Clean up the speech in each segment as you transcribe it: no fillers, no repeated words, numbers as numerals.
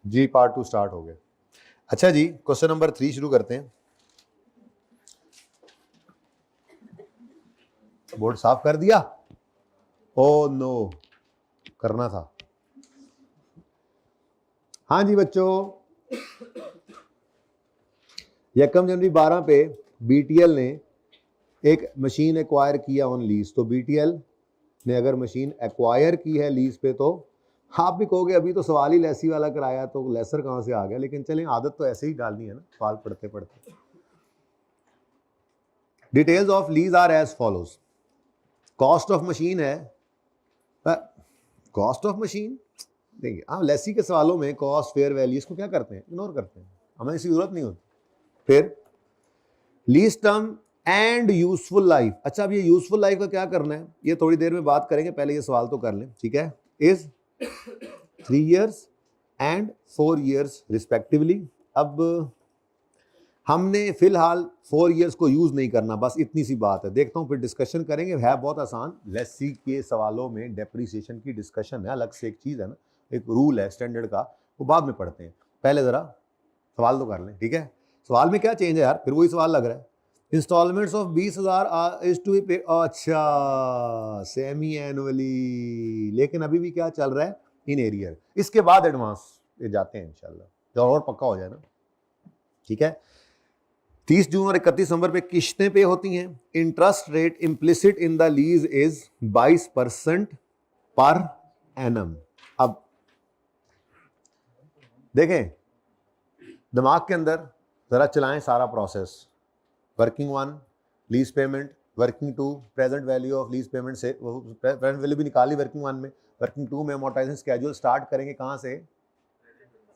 जी part 2 start हो गया। अच्छा जी, क्वेश्चन नंबर 3 शुरू करते हैं। बोर्ड साफ कर दिया? ओ नो, करना था। हाँ जी बच्चों, यकम जनवरी 12 पे बीटीएल ने एक मशीन एक्वायर किया ऑन लीज। तो बीटीएल ने अगर मशीन एक्वायर की है लीज पे, तो आप भी कहोगे अभी तो सवाल ही लेसी वाला कराया, तो लेसर कहाँ से आ गया? लेकिन चलें, आदत तो ऐसे ही डालनी है ना सवाल पढ़ते पढ़ते। Details of lease are as follows. Cost of machine है, कॉस्ट ऑफ मशीन देखिए, हम लेसी के सवालों में कॉस्ट फेयर वैल्यू इसको क्या करते हैं, इग्नोर करते हैं, हमें इसकी जरूरत नहीं होती। फिर lease term and useful life. अच्छा, अब ये यूजफुल लाइफ का क्या करना है ये थोड़ी देर में बात करेंगे, पहले ये सवाल तो कर लें, ठीक है। Is 3 years and 4 years respectively. अब हमने फिलहाल 4 years को यूज नहीं करना, बस इतनी सी बात है। देखता हूं, फिर डिस्कशन करेंगे, है बहुत आसान। लेसी के सवालों में डेप्रीसिएशन की डिस्कशन है, अलग से एक चीज है ना, एक रूल है स्टैंडर्ड का, वो बाद में पढ़ते हैं। पहले जरा सवाल तो कर लें, ठीक है। सवाल में क्या चेंज है यार, फिर वही सवाल लग रहा है। Installments of 20,000 is to be pay, अच्छा सेमी एनुअली, लेकिन अभी भी क्या चल रहा है, इन एरियर। इसके बाद एडवांस जाते हैं इंशाल्लाह, जब और पक्का हो जाए ना, ठीक है। 30 जून और 31 नवंबर पे किस्तें पे होती हैं। Interest rate implicit in the lease is 22% per annum. अब देखें, दिमाग के अंदर जरा चलाएं सारा process. Working 1 lease payment, working 2 present value of lease payment से, प्रेजेंट वैल्यू भी निकाली वर्किंग 1 में। वर्किंग 2 में अमोर्टाइजेशन स्केड्यूल स्टार्ट करेंगे कहां से,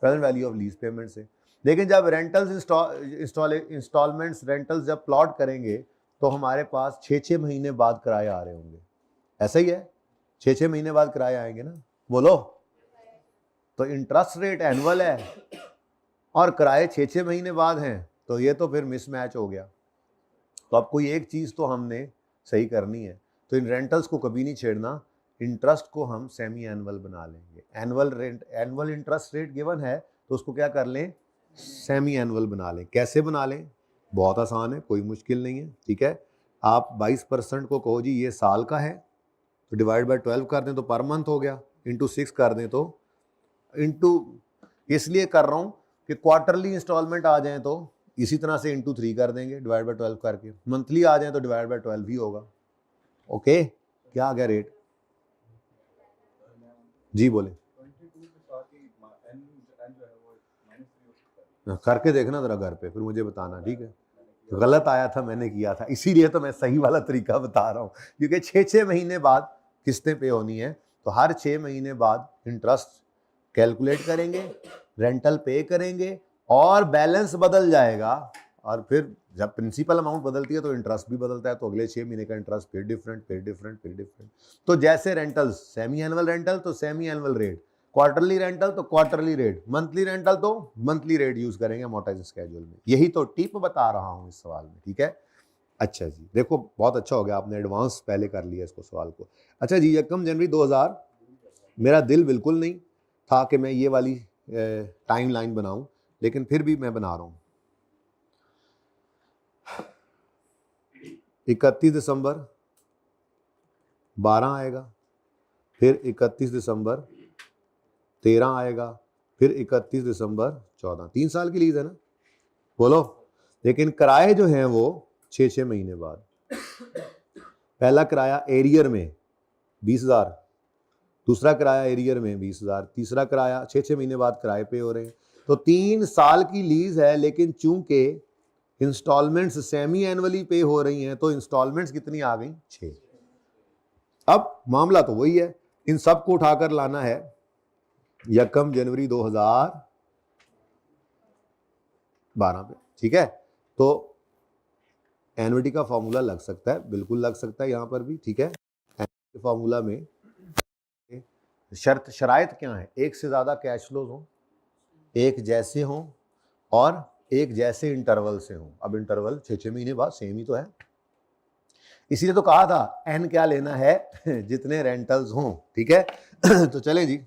present value of lease payment से। लेकिन जब रेंटल्स इंस्टॉलमेंट्स रेंटल्स जब प्लॉट करेंगे, तो हमारे पास 6-6 महीने बाद किराए आ रहे होंगे, ऐसा ही है, 6-6 महीने बाद किराए आएंगे ना, बोलो। तो इंटरेस्ट रेट एनुअल है और किराए 6-6 महीने बाद हैं, तो ये तो फिर मिसमैच हो गया। तो अब कोई एक चीज़ तो हमने सही करनी है, तो इन रेंटल्स को कभी नहीं छेड़ना, इंटरेस्ट को हम सेमी एनुअल बना लेंगे। Annual rent, annual interest rate given है, तो उसको क्या कर लें, सेमी एनुअल बना लें। कैसे बना लें, बहुत आसान है, कोई मुश्किल नहीं है, ठीक है। आप 22% को कहो जी ये साल का है, तो डिवाइड बाय 12 कर दें तो पर मंथ हो गया, इंटू 6 कर दें तो इंटू, इसलिए कर रहा हूँ कि क्वार्टरली इंस्टॉलमेंट आ जाए तो इसी तरह से इंटू 3 कर देंगे डिवाइड बाय 12 करके, मंथली आ जाए तो डिवाइड बाय 12 ही होगा। ओके, क्या आ गया रेट, जी बोले, करके देखना जरा घर पे, फिर मुझे बताना, ठीक है। गलत आया था, मैंने किया था, इसीलिए तो मैं सही वाला तरीका बता रहा हूँ, क्योंकि 6-6 महीने बाद किस्तें पे होनी है, तो हर 6 महीने बाद इंटरेस्ट कैलकुलेट करेंगे, रेंटल पे करेंगे, और बैलेंस बदल जाएगा। और फिर जब प्रिंसिपल अमाउंट बदलती है तो इंटरेस्ट भी बदलता है, तो अगले 6 महीने का इंटरेस्ट फिर डिफरेंट, फिर डिफरेंट, फिर डिफरेंट। तो जैसे रेंटल्स, सेमी एनुअल रेंटल तो semi annual rate, quarterly rental तो क्वार्टरली रेट, मंथली रेंटल तो मंथली रेट यूज करेंगे अमोर्टाइजेशन स्केड्यूल में। यही तो टिप बता रहा हूं इस सवाल में, ठीक है। अच्छा जी, देखो बहुत अच्छा हो गया, आपने एडवांस पहले कर लिया इसको सवाल को। अच्छा जी, यकम जनवरी 2000, मेरा दिल बिल्कुल नहीं था कि मैं ये वाली टाइम लाइन बनाऊं, लेकिन फिर भी मैं बना रहा हूं। 31 दिसंबर 12 आएगा, फिर 31 दिसंबर 13 आएगा, फिर 31 दिसंबर 14। 3 साल की लीज है ना, बोलो। लेकिन किराए जो हैं वो 6-6 महीने बाद। पहला किराया एरियर में 20,000, दूसरा किराया एरियर में 20,000, तीसरा किराया 6-6 महीने बाद किराए पे हो रहे हैं। तो 3 साल की लीज है, लेकिन चूंकि इंस्टॉलमेंट्स सेमी एनुअली पे हो रही हैं, तो इंस्टॉलमेंट्स कितनी आ गई, 6। अब मामला तो वही है, इन सब को उठाकर लाना है यकम जनवरी 2012 पे, ठीक है। तो एनुइटी का फॉर्मूला लग सकता है, बिल्कुल लग सकता है यहां पर भी, ठीक है। एनुइटी फॉर्मूला में शराइत क्या है, एक से ज्यादा कैश फ्लोज हो, एक जैसे हों, और एक जैसे इंटरवल से हों। अब इंटरवल 6-6 महीने बाद सेम ही तो है, इसीलिए तो कहा था एन क्या लेना है जितने रेंटल्स हों, ठीक है। तो चलें जी,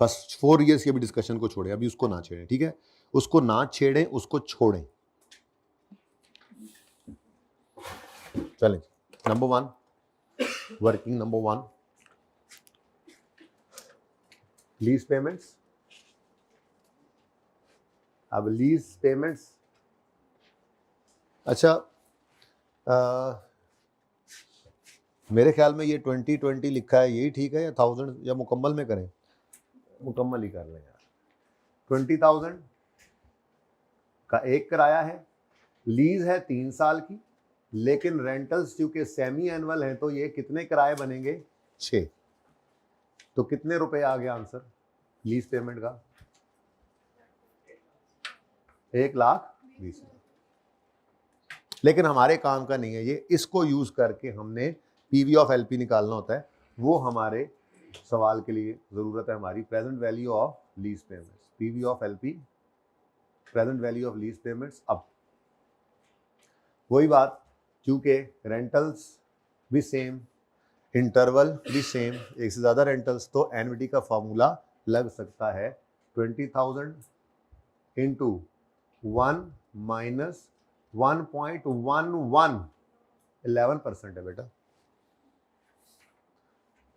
बस 4 years की अभी डिस्कशन को छोड़े, अभी उसको ना छेड़ें, ठीक है, उसको ना छेड़ें, उसको छोड़ें। चलें, number 1, working number 1, lease payments. अब लीज पेमेंट्स, अच्छा मेरे ख्याल में ये 2020 लिखा है, यही ठीक है या 1000 या मुकम्मल में करें? मुकम्मल ही कर लें यार। 20,000 का एक किराया है, लीज है 3 साल की, लेकिन रेंटल्स चूंकि सेमी एनुअल हैं तो ये कितने किराए बनेंगे? 6। तो कितने रुपए आ गया आंसर लीज पेमेंट का? 1,20,000। लेकिन हमारे काम का नहीं है ये, इसको यूज करके हमने पीवी ऑफ एलपी निकालना होता है, वो हमारे सवाल के लिए जरूरत है हमारी present value of lease payments, PV of LP, present value of lease payments. अब वही बात, क्योंकि रेंटल्स भी सेम, इंटरवल भी सेम, एक से ज़्यादा रेंटल्स, तो एनवीटी का फॉर्मूला लग सकता है 20,000 इंटू 1 माइनस 1.11, 11% है बेटा।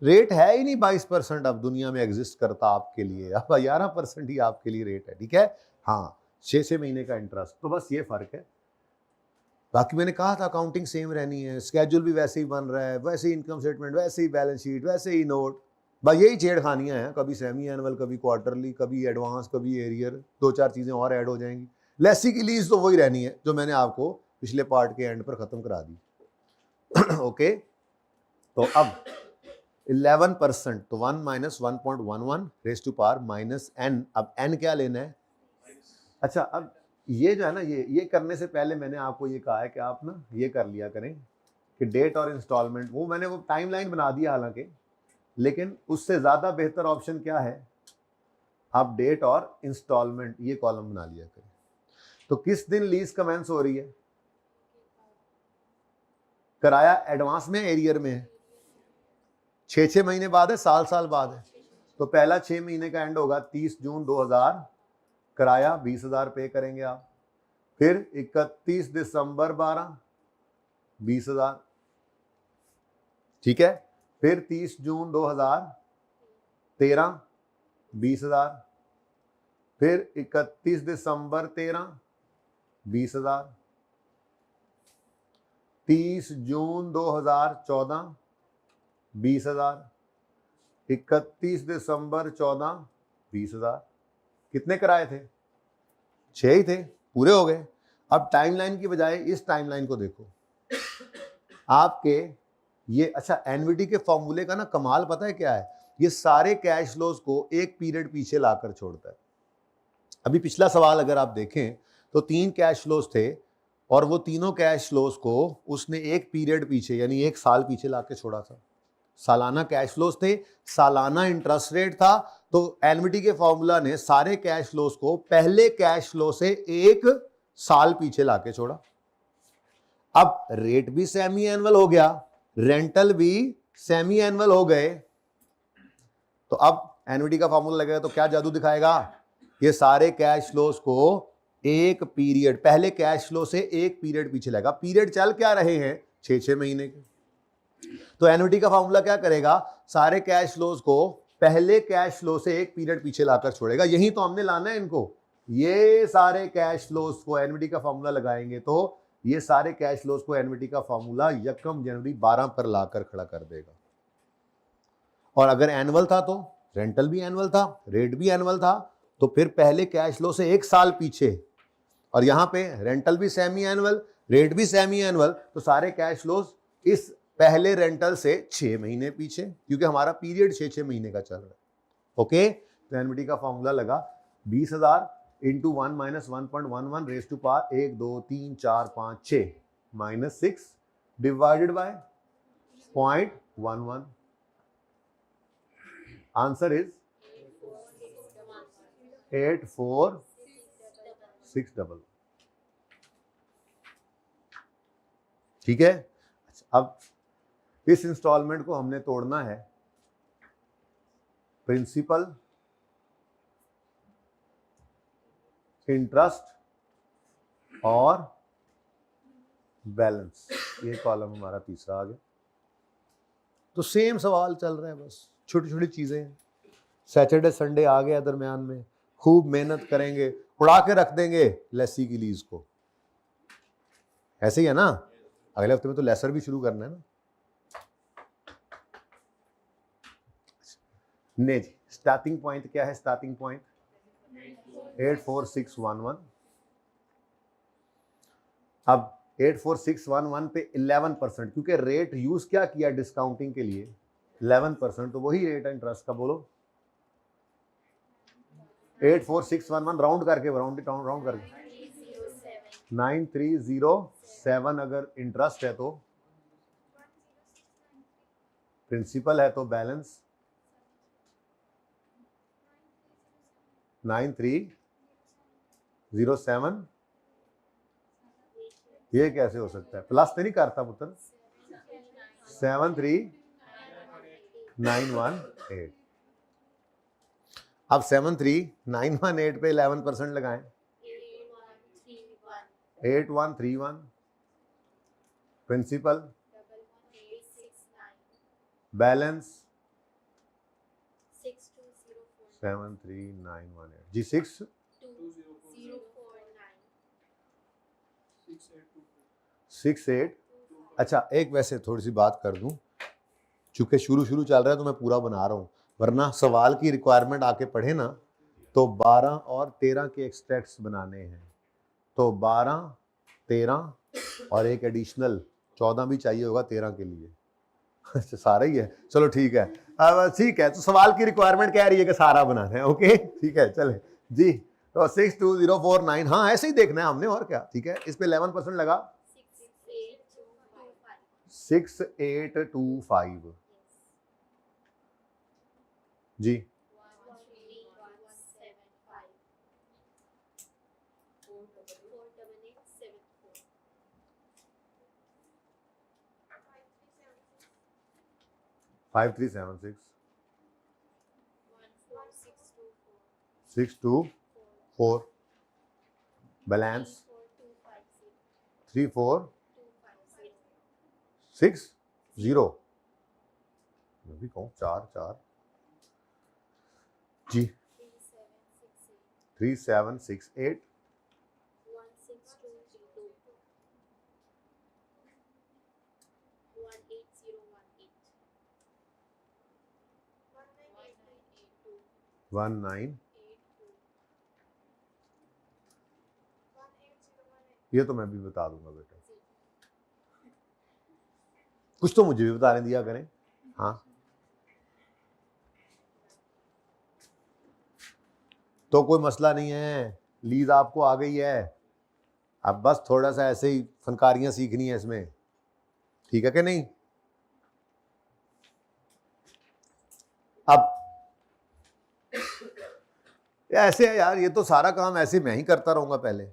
रेट है ही नहीं 22% अब दुनिया में एग्जिस्ट करता आपके लिए, अब 11% ही आपके लिए रेट है, ठीक है। हाँ, 6 महीने का इंटरेस्ट, तो बस ये फर्क है। बाकी मैंने कहा था अकाउंटिंग सेम रहनी है, स्केड्यूल भी वैसे ही बन रहा है, वैसे ही इनकम स्टेटमेंट, वैसे ही बैलेंस शीट, वैसे ही नोट, बस यही छेड़खानियां हैं, कभी सेमी एनुअल, कभी क्वार्टरली, कभी एडवांस, कभी एरियर, 2-4 चीजें और ऐड हो जाएंगी। लेसी की लीज तो वही रहनी है जो मैंने आपको पिछले पार्ट के एंड पर खत्म करा दी। ओके, तो अब 11%, तो 1 माइनस 1.11 raise to power minus n। अब n क्या लेना है? अच्छा, अब ये जो है ना, ये करने से पहले मैंने आपको ये कहा है कि आप ना ये कर लिया करें कि डेट और इंस्टॉलमेंट, वो मैंने वो टाइमलाइन बना दिया हालांकि, लेकिन उससे ज़्यादा बेहतर ऑप्शन क्या है, आप डेट और इंस्टॉलमेंट ये कॉलम बना लिया करें। तो किस दिन लीज कमेंस हो रही है? किराया एडवांस में, एरियर में है? 6 महीने बाद है, साल बाद है? तो पहला 6 महीने का एंड होगा 30 जून 2000, किराया 20,000 पे करेंगे आप। फिर 31 दिसंबर 12, 20,000, ठीक है। फिर 30 जून 2013, 20,000। फिर 31 दिसंबर 13, 20,000। 30 जून 2014, 20,000। 31 दिसंबर 14, 20,000। कितने किराए थे? 6 ही थे, पूरे हो गए। अब टाइमलाइन की बजाय इस टाइमलाइन को देखो, आपके ये, अच्छा एनवीटी के फॉर्मूले का ना कमाल पता है क्या है, ये सारे कैश फ्लोज को एक पीरियड पीछे लाकर छोड़ता है। अभी पिछला सवाल अगर आप देखें तो 3 कैश फ्लोज थे और वो तीनों कैश फ्लोज को उसने एक पीरियड पीछे यानी 1 साल पीछे लाके छोड़ा था। सालाना कैश फ्लोज थे, सालाना इंटरेस्ट रेट था, तो एनवीटी के फॉर्मूला ने सारे कैश फ्लोज को पहले कैश फ्लो से 1 साल पीछे लाके छोड़ा। अब रेट भी सेमी एनुअल हो गया, रेंटल भी सेमी एनुअल हो गए, तो अब एनवीटी का फॉर्मूला लगेगा तो क्या जादू दिखाएगा, ये सारे कैश फ्लोज को एक पीरियड, पहले कैश फ्लो से एक पीरियड पीछे लाएगा। पीरियड चल क्या रहे हैं? 6 महीने के। तो एनवीटी का फॉर्मूला क्या करेगा, सारे कैश फ्लोज को पहले कैश फ्लो से एक पीरियड पीछे लाकर छोड़ेगा। यही तो हमने लाना है इनको, ये सारे कैश फ्लोज को एनवीटी का फॉर्मूला लगाएंगे तो ये सारे कैश फ्लोज को एनवीटी का फॉर्मूला 1 जनवरी 12 पर लाकर खड़ा कर देगा। और अगर एनुअल था तो रेंटल भी एनुअल था, रेट भी एनुअल था, तो फिर पहले कैश फ्लो से 1 साल पीछे, और यहां पे रेंटल भी सेमी एनुअल, रेट भी सेमी एनुअल, तो सारे कैश फ्लोज इस पहले रेंटल से 6 महीने पीछे, क्योंकि हमारा पीरियड 6 महीने का चल रहा है। ओके, तो एनवीटी का फॉर्मूला लगा 20,000 इंटू 1 माइनस 1.11 raise to power 1 2 3 4 5 6 minus 6 divided by 0.11। Answer is 84,600। ठीक है। अब इस इंस्टॉलमेंट को हमने तोड़ना है प्रिंसिपल इंटरेस्ट और बैलेंस, ये कॉलम हमारा तीसरा आ गया। तो सेम सवाल चल रहा है, बस छोटी छोटी चीजें। सैटरडे संडे आ गया दरमियान में, खूब मेहनत करेंगे, उड़ा के रख देंगे लेसी की लीज को। ऐसे ही है ना, अगले हफ्ते में तो लेसर भी शुरू करना है ना। नहीं जी, स्टार्टिंग पॉइंट क्या है? Starting point 84611। अब 84611 पे 11%, क्योंकि रेट यूज क्या किया डिस्काउंटिंग के लिए 11%, तो वही रेट है इंटरेस्ट का। बोलो 84611 राउंड करके 9307 अगर इंटरेस्ट है तो प्रिंसिपल है तो बैलेंस 9307। ये कैसे हो सकता है? प्लस तो नहीं करता पुत्र? 73918। अब 73918 पे 11% लगाएं, 8131। प्रिंसिपल बैलेंस 73918 जी 68। अच्छा, एक वैसे थोड़ी सी बात कर दूं, चूंकि शुरू चल रहा है तो मैं पूरा बना रहा हूं, वरना सवाल की रिक्वायरमेंट आके पढ़े ना तो 12 और 13 के एक्सट्रैक्ट्स बनाने हैं, तो 12 13 और एक एडिशनल 14 भी चाहिए होगा 13 के लिए। अच्छा सारा ही है, चलो ठीक है। अब ठीक है, तो सवाल की रिक्वायरमेंट कह रही है कि सारा बनाना है। ओके ठीक है, चले जी। तो 62049, हाँ ऐसे ही देखना है हमने, और क्या। ठीक है, इस पे 11% लगा 6825 जी। 5376 624 बैलेंस 3460। मैं भी कहूँ 4 जी। 3768 19। ये तो मैं भी बता दूंगा बेटा, कुछ तो मुझे भी बताने दिया करें। हाँ तो कोई मसला नहीं है, लीज आपको आ गई है, अब बस थोड़ा सा ऐसे ही फनकारियां सीखनी है इसमें, ठीक है कि नहीं। अब ऐसे है यार, ये तो सारा काम ऐसे मैं ही करता रहूंगा, पहले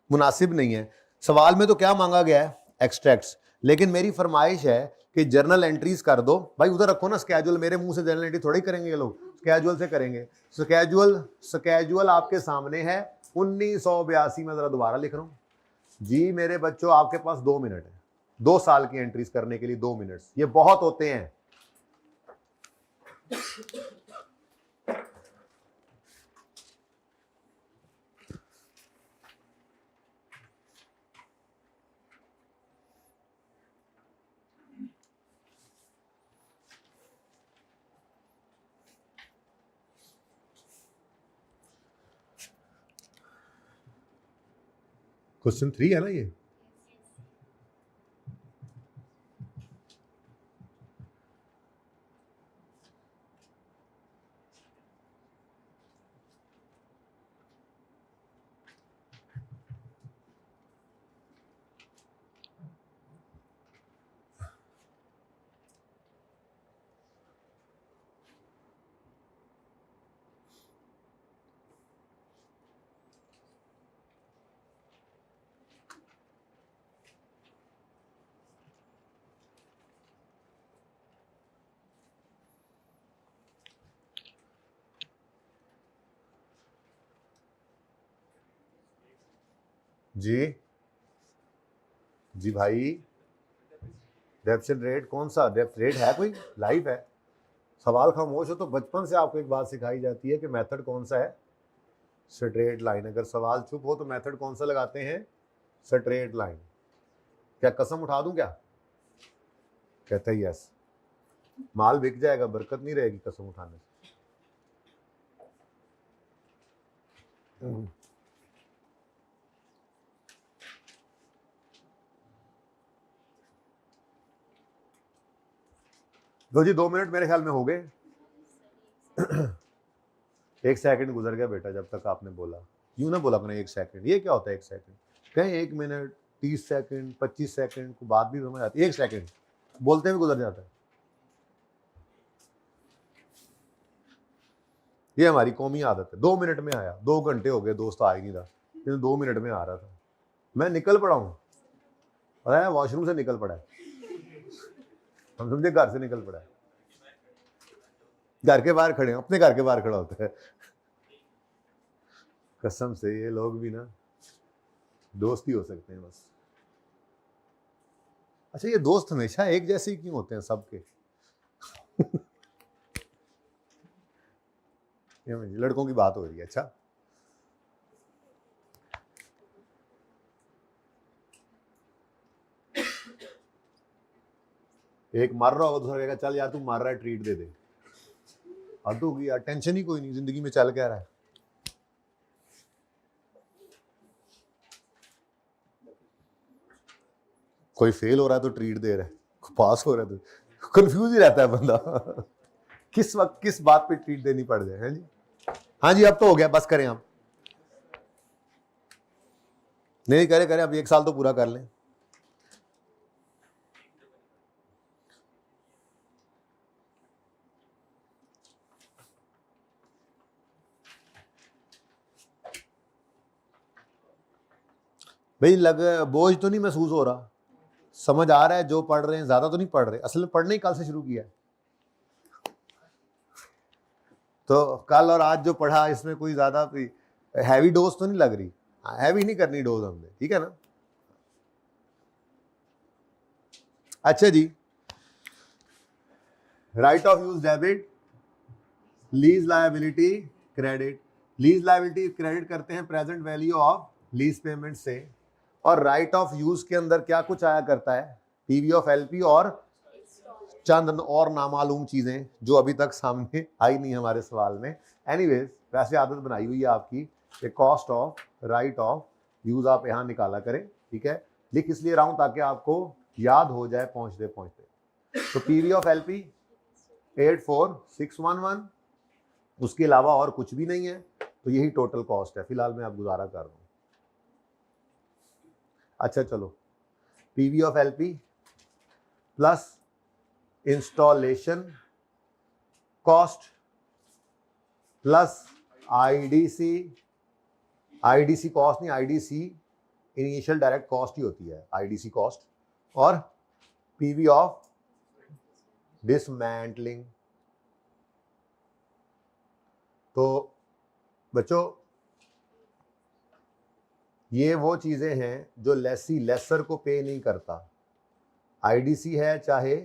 मुनासिब नहीं है। सवाल में तो क्या मांगा गया है? एक्सट्रैक्ट्स, लेकिन मेरी फरमाइश है कि जर्नल एंट्रीज कर दो। भाई उधर रखो ना स्केजुअल, मेरे मुंह से जर्नल एंट्री थोड़ी करेंगे ये लोग, स्केजुअल से करेंगे। स्केजुअल आपके सामने है 1982 में, जरा दोबारा लिख रहा हूं जी मेरे बच्चों, आपके पास 2 मिनट है 2 साल की एंट्रीज करने के लिए। 2 मिनट ये बहुत होते हैं। क्वेश्चन 3 है ना ये। जी जी भाई, डेप्शन रेट कौन सा डेप्थ रेट है? कोई लाइव है? सवाल खामोश हो तो बचपन से आपको एक बात सिखाई जाती है कि मेथड कौन सा है? Straight line. अगर सवाल चुप हो तो मेथड कौन सा लगाते हैं? Straight line. क्या कसम उठा दूं क्या? कहता है यस। माल बिक जाएगा, बरकत नहीं रहेगी कसम उठाने से। तो जी 2 मिनट मेरे ख्याल में हो गए। 1 सेकंड गुजर गया बेटा जब तक आपने बोला। यूं ना बोला अपने 1 सेकंड। ये क्या होता है 1 सेकंड? कहीं 1 मिनट 30 सेकंड 25 सेकंड को बात भी समझ आती है। 1 सेकंड बोलते हुए गुजर जाता है। ये हमारी कौमी आदत है। 2 मिनट में आया, 2 घंटे हो गए, दोस्त आ ही नहीं रहा, लेकिन 2 मिनट में आ रहा था। मैं निकल पड़ा हूँ, अरे वॉशरूम से निकल पड़ा है। हम समझे घर से निकल पड़ा है। घर के बाहर खड़े हैं, अपने घर के बाहर खड़ा होता है। कसम से ये लोग भी ना दोस्त ही हो सकते हैं बस। अच्छा, ये दोस्त हमेशा एक जैसे ही क्यों होते हैं सबके? लड़कों की बात हो रही है। अच्छा, एक मार रहा होगा, दूसरा कहेगा चल यार तू मार रहा है ट्रीट दे दे। हद होगी यार, टेंशन ही कोई नहीं, जिंदगी में चल क्या रहा है। कोई फेल हो रहा है तो ट्रीट दे रहा है, पास हो रहा है तो कंफ्यूज ही रहता है बंदा। किस वक्त किस बात पे ट्रीट देनी पड़ जाए। है जी? हाँ जी, अब तो हो गया, बस करें आप। नहीं करे करे, अब 1 साल तो पूरा कर लें। भाई लग बोझ तो नहीं महसूस हो रहा? समझ आ रहा है जो पढ़ रहे हैं? ज्यादा तो नहीं पढ़ रहे? असल में पढ़ने ही कल से शुरू किया है, तो कल और आज जो पढ़ा इसमें कोई ज्यादा हैवी डोज तो नहीं लग रही? हैवी नहीं करनी डोज हमने, ठीक है ना? अच्छा जी, right of use debit, lease liability credit. Lease liability credit करते हैं present value of lease payment से। और राइट ऑफ यूज के अंदर क्या कुछ आया करता है? पीवी ऑफ एलपी और चंद और नामालूम चीजें जो अभी तक सामने आई नहीं हमारे सवाल में। एनीवेज, वैसे आदत बनाई हुई है आपकी कि cost of right of use आप यहां निकाला करें, ठीक है? लिख इसलिए रहा हूं ताकि आपको याद हो जाए पहुंचते पहुंचते। तो पीवी ऑफ एलपी 84611, उसके अलावा और कुछ भी नहीं है, तो यही टोटल कॉस्ट है। फिलहाल मैं अब गुजारा कर रहा हूं। अच्छा चलो, PV of LP plus installation cost plus IDC. IDC cost नहीं, आईडीसी इनिशियल डायरेक्ट कॉस्ट ही होती है आईडीसी कॉस्ट। और पीवी ऑफ डिसमेंटलिंग। तो बच्चों, ये वो चीजें हैं जो लेसी लेसर को पे नहीं करता। आईडीसी है, चाहे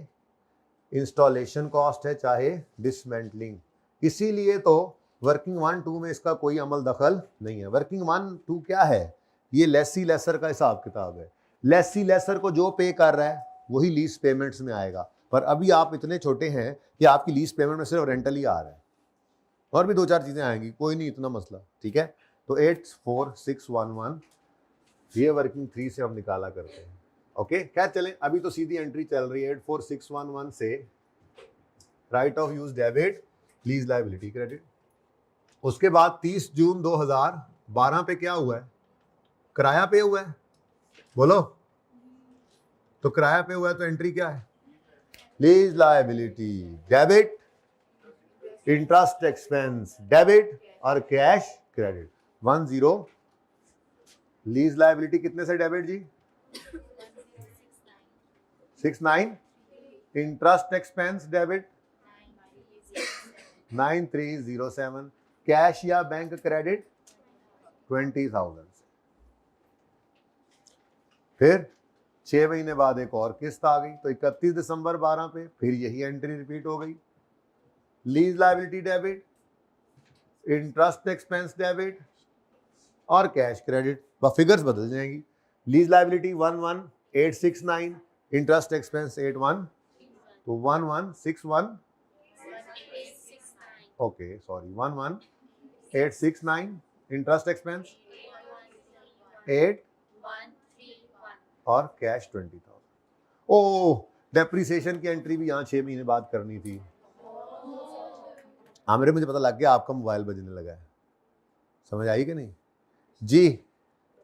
इंस्टॉलेशन कॉस्ट है, चाहे डिसमेंटलिंग। इसीलिए तो वर्किंग 1-2 में इसका कोई अमल दखल नहीं है। वर्किंग 1-2 क्या है? ये लेसी लेसर का हिसाब किताब है। लेसी लेसर को जो पे कर रहा है वही लीज पेमेंट्स में आएगा। पर अभी आप इतने छोटे हैं कि आपकी लीज पेमेंट में सिर्फ रेंटल ही आ रहा है, और भी 2-4 चीजें आएंगी, कोई नहीं इतना मसला, ठीक है? तो 84611 ये वर्किंग 3 से हम निकाला करते हैं। ओके, क्या चलें, अभी तो सीधी एंट्री चल रही है 84611 से right of use debit lease liability credit. उसके बाद 30 जून 2012 पे क्या हुआ है? किराया पे हुआ है, बोलो। तो किराया पे हुआ है तो एंट्री क्या है? Lease liability debit, interest expense debit और कैश क्रेडिट। 10 लीज लायबिलिटी कितने से डेबिट जी? 69। Interest expense debit 9307। कैश या बैंक क्रेडिट 20,000। फिर 6 महीने बाद एक और किस्त आ गई, तो 31 दिसंबर 12 पे फिर यही एंट्री रिपीट हो गई। Lease liability debit, interest expense debit और कैश क्रेडिट, फिगर्स बदल जाएंगी। लीज लायबिलिटी 11869, इंटरेस्ट एक्सपेंस 81, तो 1161, ओके सॉरी 11869, इंटरेस्ट एक्सपेंस 8 और कैश 20,000। ओ डेप्रिसिएशन की एंट्री भी यहाँ 6 महीने बाद करनी थी। मेरे मुझे पता लग गया आपका मोबाइल बजने लगा है, समझ आई कि नहीं जी।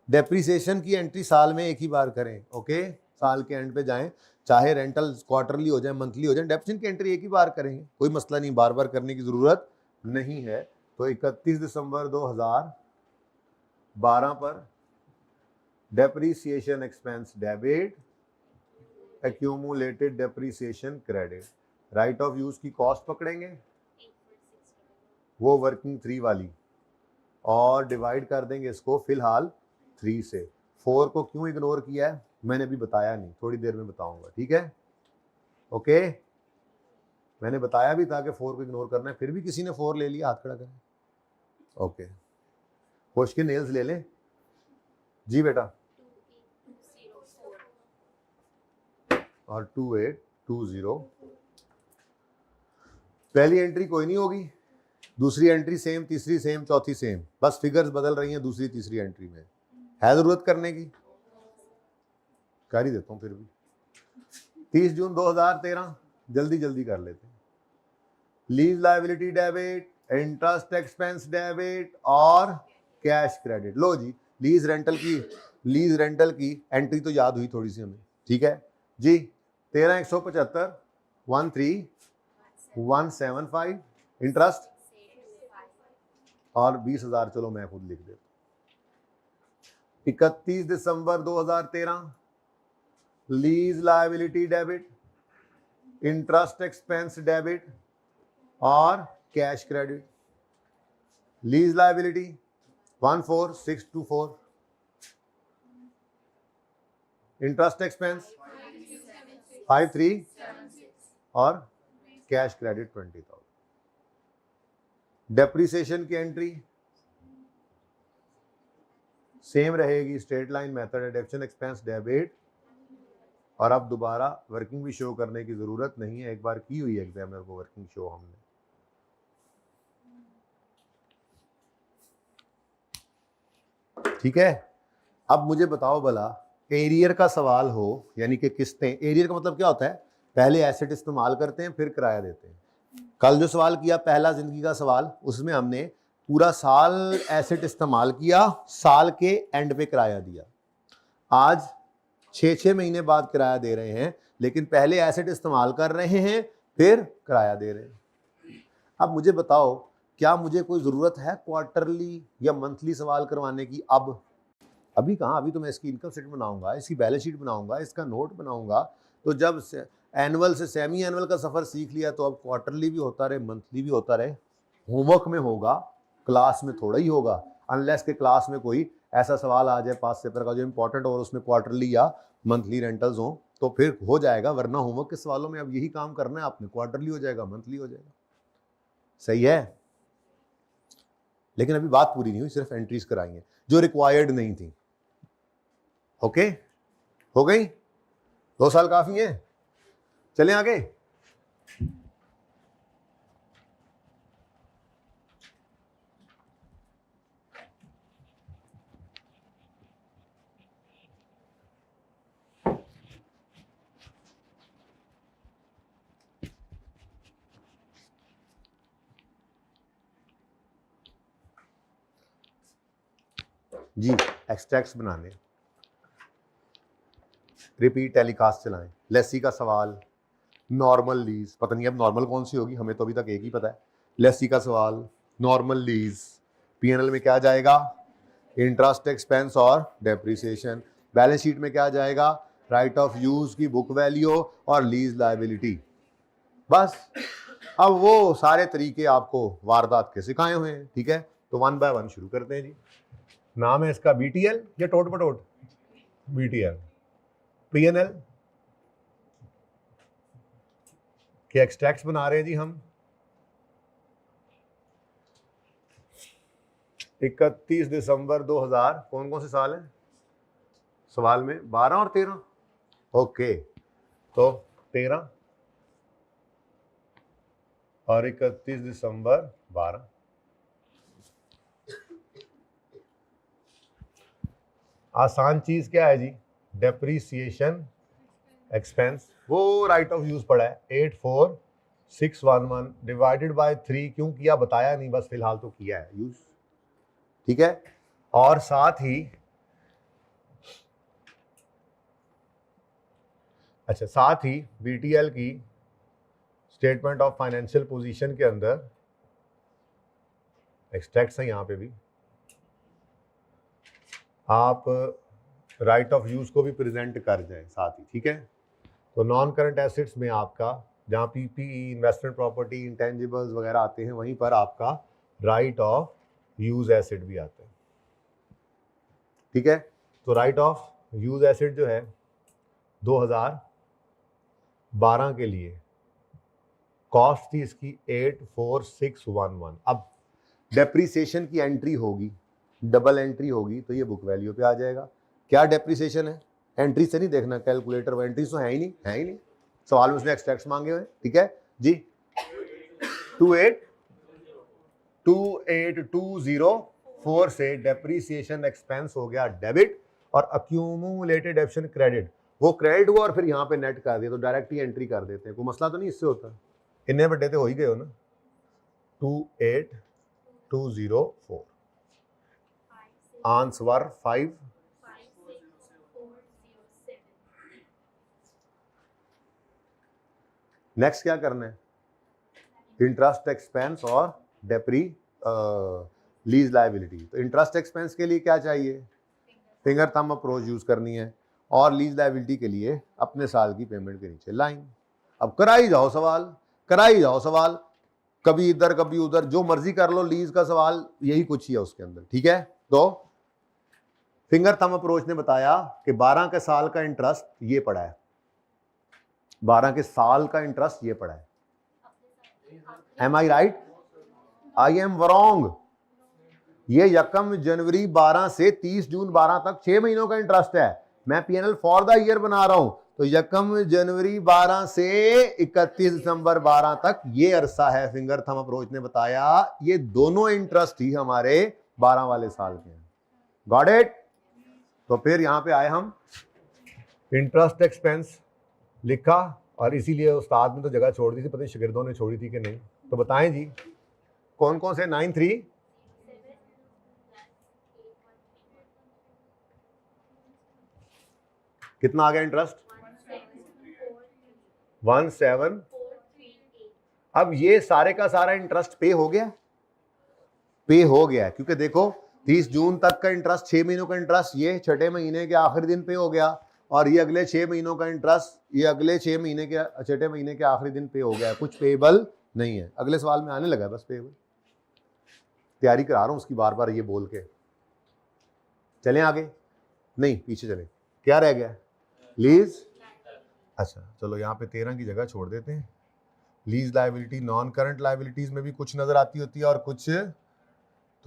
डेप्रिसिएशन की एंट्री साल में एक ही बार करें, ओके, साल के एंड पे जाएं, चाहे रेंटल क्वार्टरली हो जाए मंथली हो जाए, डेप्रिसिएशन की एंट्री एक ही बार करेंगे, कोई मसला नहीं, बार बार करने की जरूरत नहीं है। तो 31 दिसंबर 2012 पर depreciation expense debit, accumulated depreciation credit, right of use की कॉस्ट पकड़ेंगे वो वर्किंग 3 वाली, और डिवाइड कर देंगे इसको फिलहाल 3 से। 4 को क्यों इग्नोर किया है मैंने अभी बताया नहीं, थोड़ी देर में बताऊंगा, ठीक है, ओके। मैंने बताया भी था कि 4 को इग्नोर करना है, फिर भी किसी ने 4 ले लिया, हाथ खड़ा करें, ओके। होश के नेल्स ले लें जी बेटा, और 2820। पहली एंट्री कोई नहीं होगी, दूसरी एंट्री सेम, तीसरी सेम, चौथी सेम, बस फिगर्स बदल रही हैं दूसरी तीसरी एंट्री में। है जरूरत करने की, कर ही देता हूं फिर भी। 30 जून 2013, जल्दी जल्दी कर लेते हैं। Lease liability debit, interest expense debit और कैश क्रेडिट। लो जी, लीज रेंटल की एंट्री तो याद हुई थोड़ी सी हमें, ठीक है जी। 13,175, 13,175 इंटरेस्ट और 20,000, चलो मैं खुद लिख देता। 31 दिसंबर 2013, lease liability debit, interest expense debit और cash credit. Lease liability 14,624, interest expense 53 और कैश क्रेडिट 20,000। डेप्रिसिएशन की एंट्री सेम रहेगी, straight line method, deduction expense debit, और अब दोबारा वर्किंग भी शो करने की जरूरत नहीं है, एक बार की हुई है एग्जामिनर को वर्किंग शो हमने। ठीक है, अब मुझे बताओ भला, एरियर का सवाल हो, यानी कि किस्तें, एरियर का मतलब क्या होता है, पहले एसेट इस्तेमाल करते हैं फिर किराया देते हैं। कल जो सवाल किया पहला जिंदगी का सवाल, उसमें हमने पूरा साल एसेट इस्तेमाल किया, साल के एंड पे किराया दिया। आज 6-6 महीने बाद किराया दे रहे हैं, लेकिन पहले एसेट इस्तेमाल कर रहे हैं फिर किराया दे रहे हैं। अब मुझे बताओ, क्या मुझे कोई ज़रूरत है क्वार्टरली या मंथली सवाल करवाने की? अभी कहाँ, अभी तो मैं इसकी इनकम स्टेटमेंट बनाऊंगा, इसकी बैलेंस शीट बनाऊंगा, इसका नोट बनाऊंगा। तो जब एनुअल से सेमी एनुअल का सफ़र सीख लिया, तो अब क्वार्टरली भी होता रहे, मंथली भी होता रहे। होमवर्क में होगा, क्लास में थोड़ा ही होगा, अनलेस के क्लास में कोई ऐसा सवाल आ जाए पास पेपर का जो इंपॉर्टेंट और उसमें क्वार्टरली या मंथली रेंटल्स हो, तो फिर हो जाएगा, वरना होमवर्क के सवालों में अब यही काम करना है आपने, क्वार्टरली हो जाएगा, मंथली हो जाएगा। सही है, लेकिन अभी बात पूरी नहीं हुई, सिर्फ एंट्रीज कराई हैं जो रिक्वायर्ड नहीं थी। ओके, हो गई? 2 साल काफी है, चलें आगे। जी, एक्सट्रैक्ट्स बनाने, रिपीट टेलीकास्ट चलाएं, लेसी का सवाल, नॉर्मल लीज, पता नहीं अब नॉर्मल कौन सी होगी, हमें तो अभी तक एक ही पता है, लेसी का सवाल, नॉर्मल लीज, पीएनएल में क्या जाएगा, इंटरेस्ट एक्सपेंस और डेप्रिसिएशन, बैलेंस शीट में क्या जाएगा, राइट ऑफ यूज की बुक वैल्यू और लीज लायबिलिटी। बस अब वो सारे तरीके आपको वारदात के सिखाए हुए हैं, ठीक है। तो 1 बाय 1 शुरू करते हैं जी। नाम है इसका बीटीएल या टोट बटोट? बीटीएल। P&L के एक्सट्रैक्ट्स बना रहे हैं जी हम। 31 दिसंबर 2000, कौन कौन से साल हैं सवाल में? 12 और 13। ओके, तो 13 और 31 दिसंबर 12। आसान चीज क्या है जी? डेप्रीसिएशन एक्सपेंस, वो राइट ऑफ यूज पड़ा है 84611 डिवाइडेड बाय 3। क्यों किया बताया नहीं, बस फिलहाल तो किया है यूज, ठीक है। और साथ ही अच्छा, साथ ही बीटीएल की स्टेटमेंट ऑफ फाइनेंशियल पोजीशन के अंदर एक्सट्रैक्ट्स हैं, यहां पे भी आप राइट ऑफ यूज को भी प्रेजेंट कर जाए साथ ही, ठीक है। तो नॉन करंट एसेट्स में आपका जहां पीपीई, इन्वेस्टमेंट प्रॉपर्टी, इंटेंजिबल्स वगैरह आते हैं, वहीं पर आपका राइट ऑफ यूज एसेट भी आता है, ठीक है। तो राइट ऑफ यूज एसेट जो है 2012 के लिए कॉस्ट थी इसकी 84611। अब डेप्रीसिएशन की एंट्री होगी, डबल एंट्री होगी, तो ये बुक वैल्यू पे आ जाएगा। क्या डेप्रीसिएशन है? एंट्री से नहीं देखना, कैलकुलेटर वो एंट्री तो है ही नहीं, सवाल में उसने एक्सट्रैक्ट्स मांगे हुए, ठीक है जी। 28204 से डेप्रीसिएशन एक्सपेंस हो गया डेबिट, और अक्यूमुलेटेड ऑप्शन क्रेडिट, वो क्रेडिट हुआ और फिर यहाँ पे नेट कर दिया, तो डायरेक्ट ही एंट्री कर देते हैं, कोई मसला तो नहीं इससे होता। इतने बड़े तो हो ही गए हो ना। 28204 आंसर 5। नेक्स्ट क्या करना है? इंटरेस्ट एक्सपेंस और डेप्री लीज लायबिलिटी। तो इंटरेस्ट एक्सपेंस के लिए क्या चाहिए? फिंगर थंब अप्रोच यूज करनी है, और लीज लायबिलिटी के लिए अपने साल की पेमेंट के नीचे लाइन। अब कराई जाओ सवाल, कभी इधर कभी उधर, जो मर्जी कर लो, लीज का सवाल यही कुछ ही है उसके अंदर, ठीक है। तो फिंगर थंब अप्रोच ने बताया कि 12 के साल का इंटरेस्ट ये पड़ा है, 12 के साल का इंटरेस्ट ये पड़ा है। Am I right? I am wrong. ये 1 जनवरी 12 से 30 जून 12 तक 6 महीनों का इंटरेस्ट है। मैं पीएनएल फॉर द ईयर बना रहा हूं, तो 1 जनवरी 12 से 31 दिसंबर 12 तक ये अरसा है। फिंगर थंब अप्रोच ने बताया ये दोनों इंटरेस्ट ही हमारे 12 वाले साल के हैं। Got it? तो फिर यहां पे आए हम, इंटरेस्ट एक्सपेंस लिखा, और इसीलिए उस्ताद ने तो जगह छोड़ दी थी, पता नहीं शागिर्दों ने छोड़ी थी कि नहीं। तो बताएं जी कौन कौन से? 93 कितना आ गया इंटरेस्ट? 17। अब ये सारे का सारा इंटरेस्ट पे हो गया, क्योंकि देखो 30 जून तक का इंटरेस्ट, 6 महीनों का इंटरेस्ट, ये छठे महीने के आखिरी दिन पे हो गया, और ये अगले 6 महीनों का इंटरेस्ट ये अगले 6 महीने के छठे महीने के आखिरी दिन पे हो गया। कुछ पेएबल नहीं है, अगले सवाल में आने लगा है, बस पेएबल तैयारी करा रहा हूं उसकी, बार बार ये बोल के। चलें आगे, नहीं पीछे चलें। क्या रह गया? लीज। अच्छा चलो यहाँ पे 13 की जगह छोड़ देते हैं। Lease liability, non current liabilities में भी कुछ नजर आती होती है और कुछ,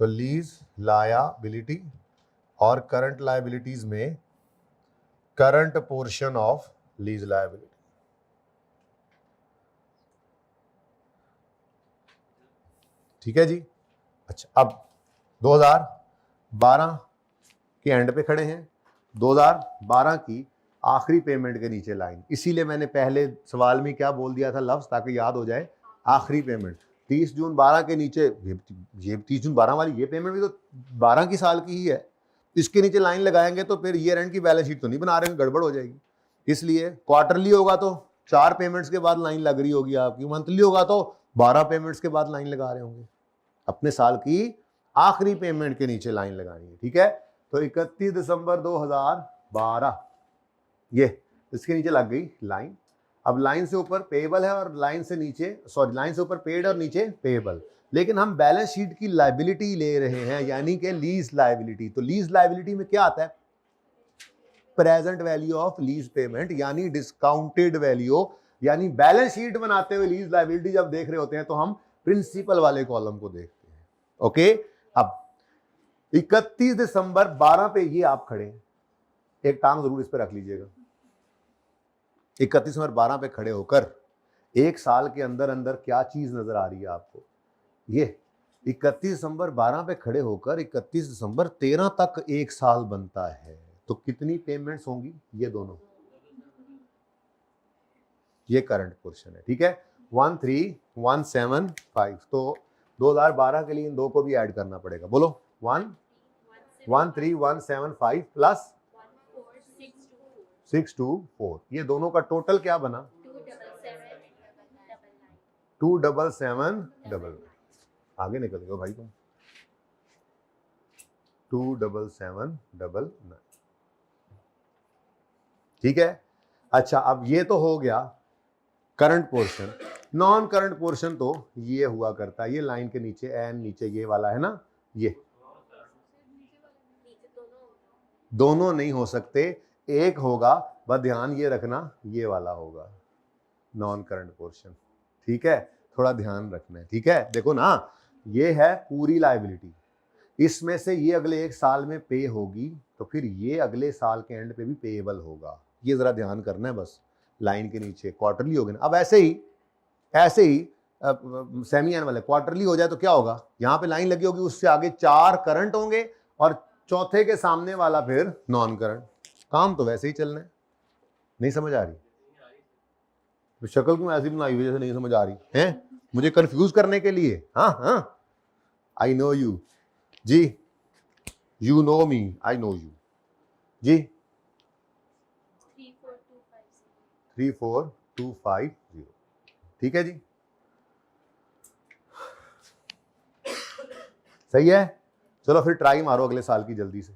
तो लीज लायबिलिटी और करंट लायबिलिटीज में current portion of lease liability. ठीक है जी। अच्छा अब 2012 के एंड पे खड़े हैं, 2012 की आखिरी पेमेंट के नीचे लाइन। इसीलिए मैंने पहले सवाल में क्या बोल दिया था लफ्ज, ताकि याद हो जाए। आखिरी पेमेंट 30 जून 12 के नीचे, ये 30 जून 12 वाली ये पेमेंट भी तो 12 की साल की ही है, इसके नीचे लाइन लगाएंगे तो फिर ईयर एंड की बैलेंस शीट तो नहीं बना रहे हैं, गड़बड़ हो जाएगी। इसलिए क्वार्टरली होगा तो 4 पेमेंट्स के बाद लाइन लग रही होगी आपकी, मंथली होगा तो 12 पेमेंट्स के बाद लाइन लगा रहे होंगे। अपने साल की आखिरी पेमेंट के नीचे लाइन लगानी है, ठीक है। तो 31 दिसंबर 2012 ये इसके नीचे लग गई लाइन। अब लाइन से ऊपर पेएबल है और लाइन से नीचे, लाइन से ऊपर पेड और नीचे पेएबल, लेकिन हम बैलेंस शीट की लायबिलिटी ले रहे हैं, यानी कि लीज लायबिलिटी। तो लीज लायबिलिटी में क्या आता है? Present value of lease payment, यानी डिस्काउंटेड वैल्यू, यानी बैलेंस शीट बनाते हुए लीज लायबिलिटी जब देख रहे होते हैं तो हम प्रिंसिपल वाले कॉलम को देखते हैं। ओके, अब 31 दिसंबर 12 पे ये आप खड़े हैं, एक टांग जरूर इस पे रख लीजिएगा। 31 दिसंबर 12 पे खड़े होकर एक साल के अंदर अंदर क्या चीज नजर आ रही है आपको? ये 31 दिसंबर 12 पे खड़े होकर 31 दिसंबर 13 तक एक साल बनता है, तो कितनी पेमेंट्स होंगी? ये दोनों, ये करंट पोर्शन है, ठीक है। 13175, तो 2012 के लिए इन दो को भी ऐड करना पड़ेगा। बोलो 13175 प्लस 624, ये दोनों का टोटल क्या बना? 27799। आगे निकल गए भाई तुम। 27799, ठीक है। अच्छा, अब ये तो हो गया current portion. Non current portion तो ये हुआ करता है, ये लाइन के नीचे एन, नीचे ये वाला है ना, ये दोनों नहीं हो सकते, एक होगा, बस ध्यान ये रखना, ये वाला होगा नॉन करंट पोर्शन, ठीक है। थोड़ा ध्यान रखना है, ठीक है। देखो ना, ये है पूरी लायबिलिटी, इसमें से ये अगले एक साल में पे होगी, तो फिर ये अगले साल के एंड पे भी पेएबल होगा, ये जरा ध्यान करना है बस। लाइन के नीचे क्वार्टरली हो गया ना। अब ऐसे ही सेमी एनुअल है, क्वार्टरली हो जाए तो क्या होगा? यहाँ पे लाइन लगी होगी, उससे आगे 4 करंट होंगे और चौथे के सामने वाला फिर नॉन करंट। काम तो वैसे ही चलना है। नहीं समझ आ रही? तो शक्ल क्यों ऐसी बनाई हुई जैसे नहीं समझ आ रही है? मुझे कंफ्यूज करने के लिए? हाँ हाँ, आई नो यू जी, you know me, I know you जी। 34250, ठीक है जी, सही है। चलो फिर ट्राई मारो अगले साल की जल्दी से।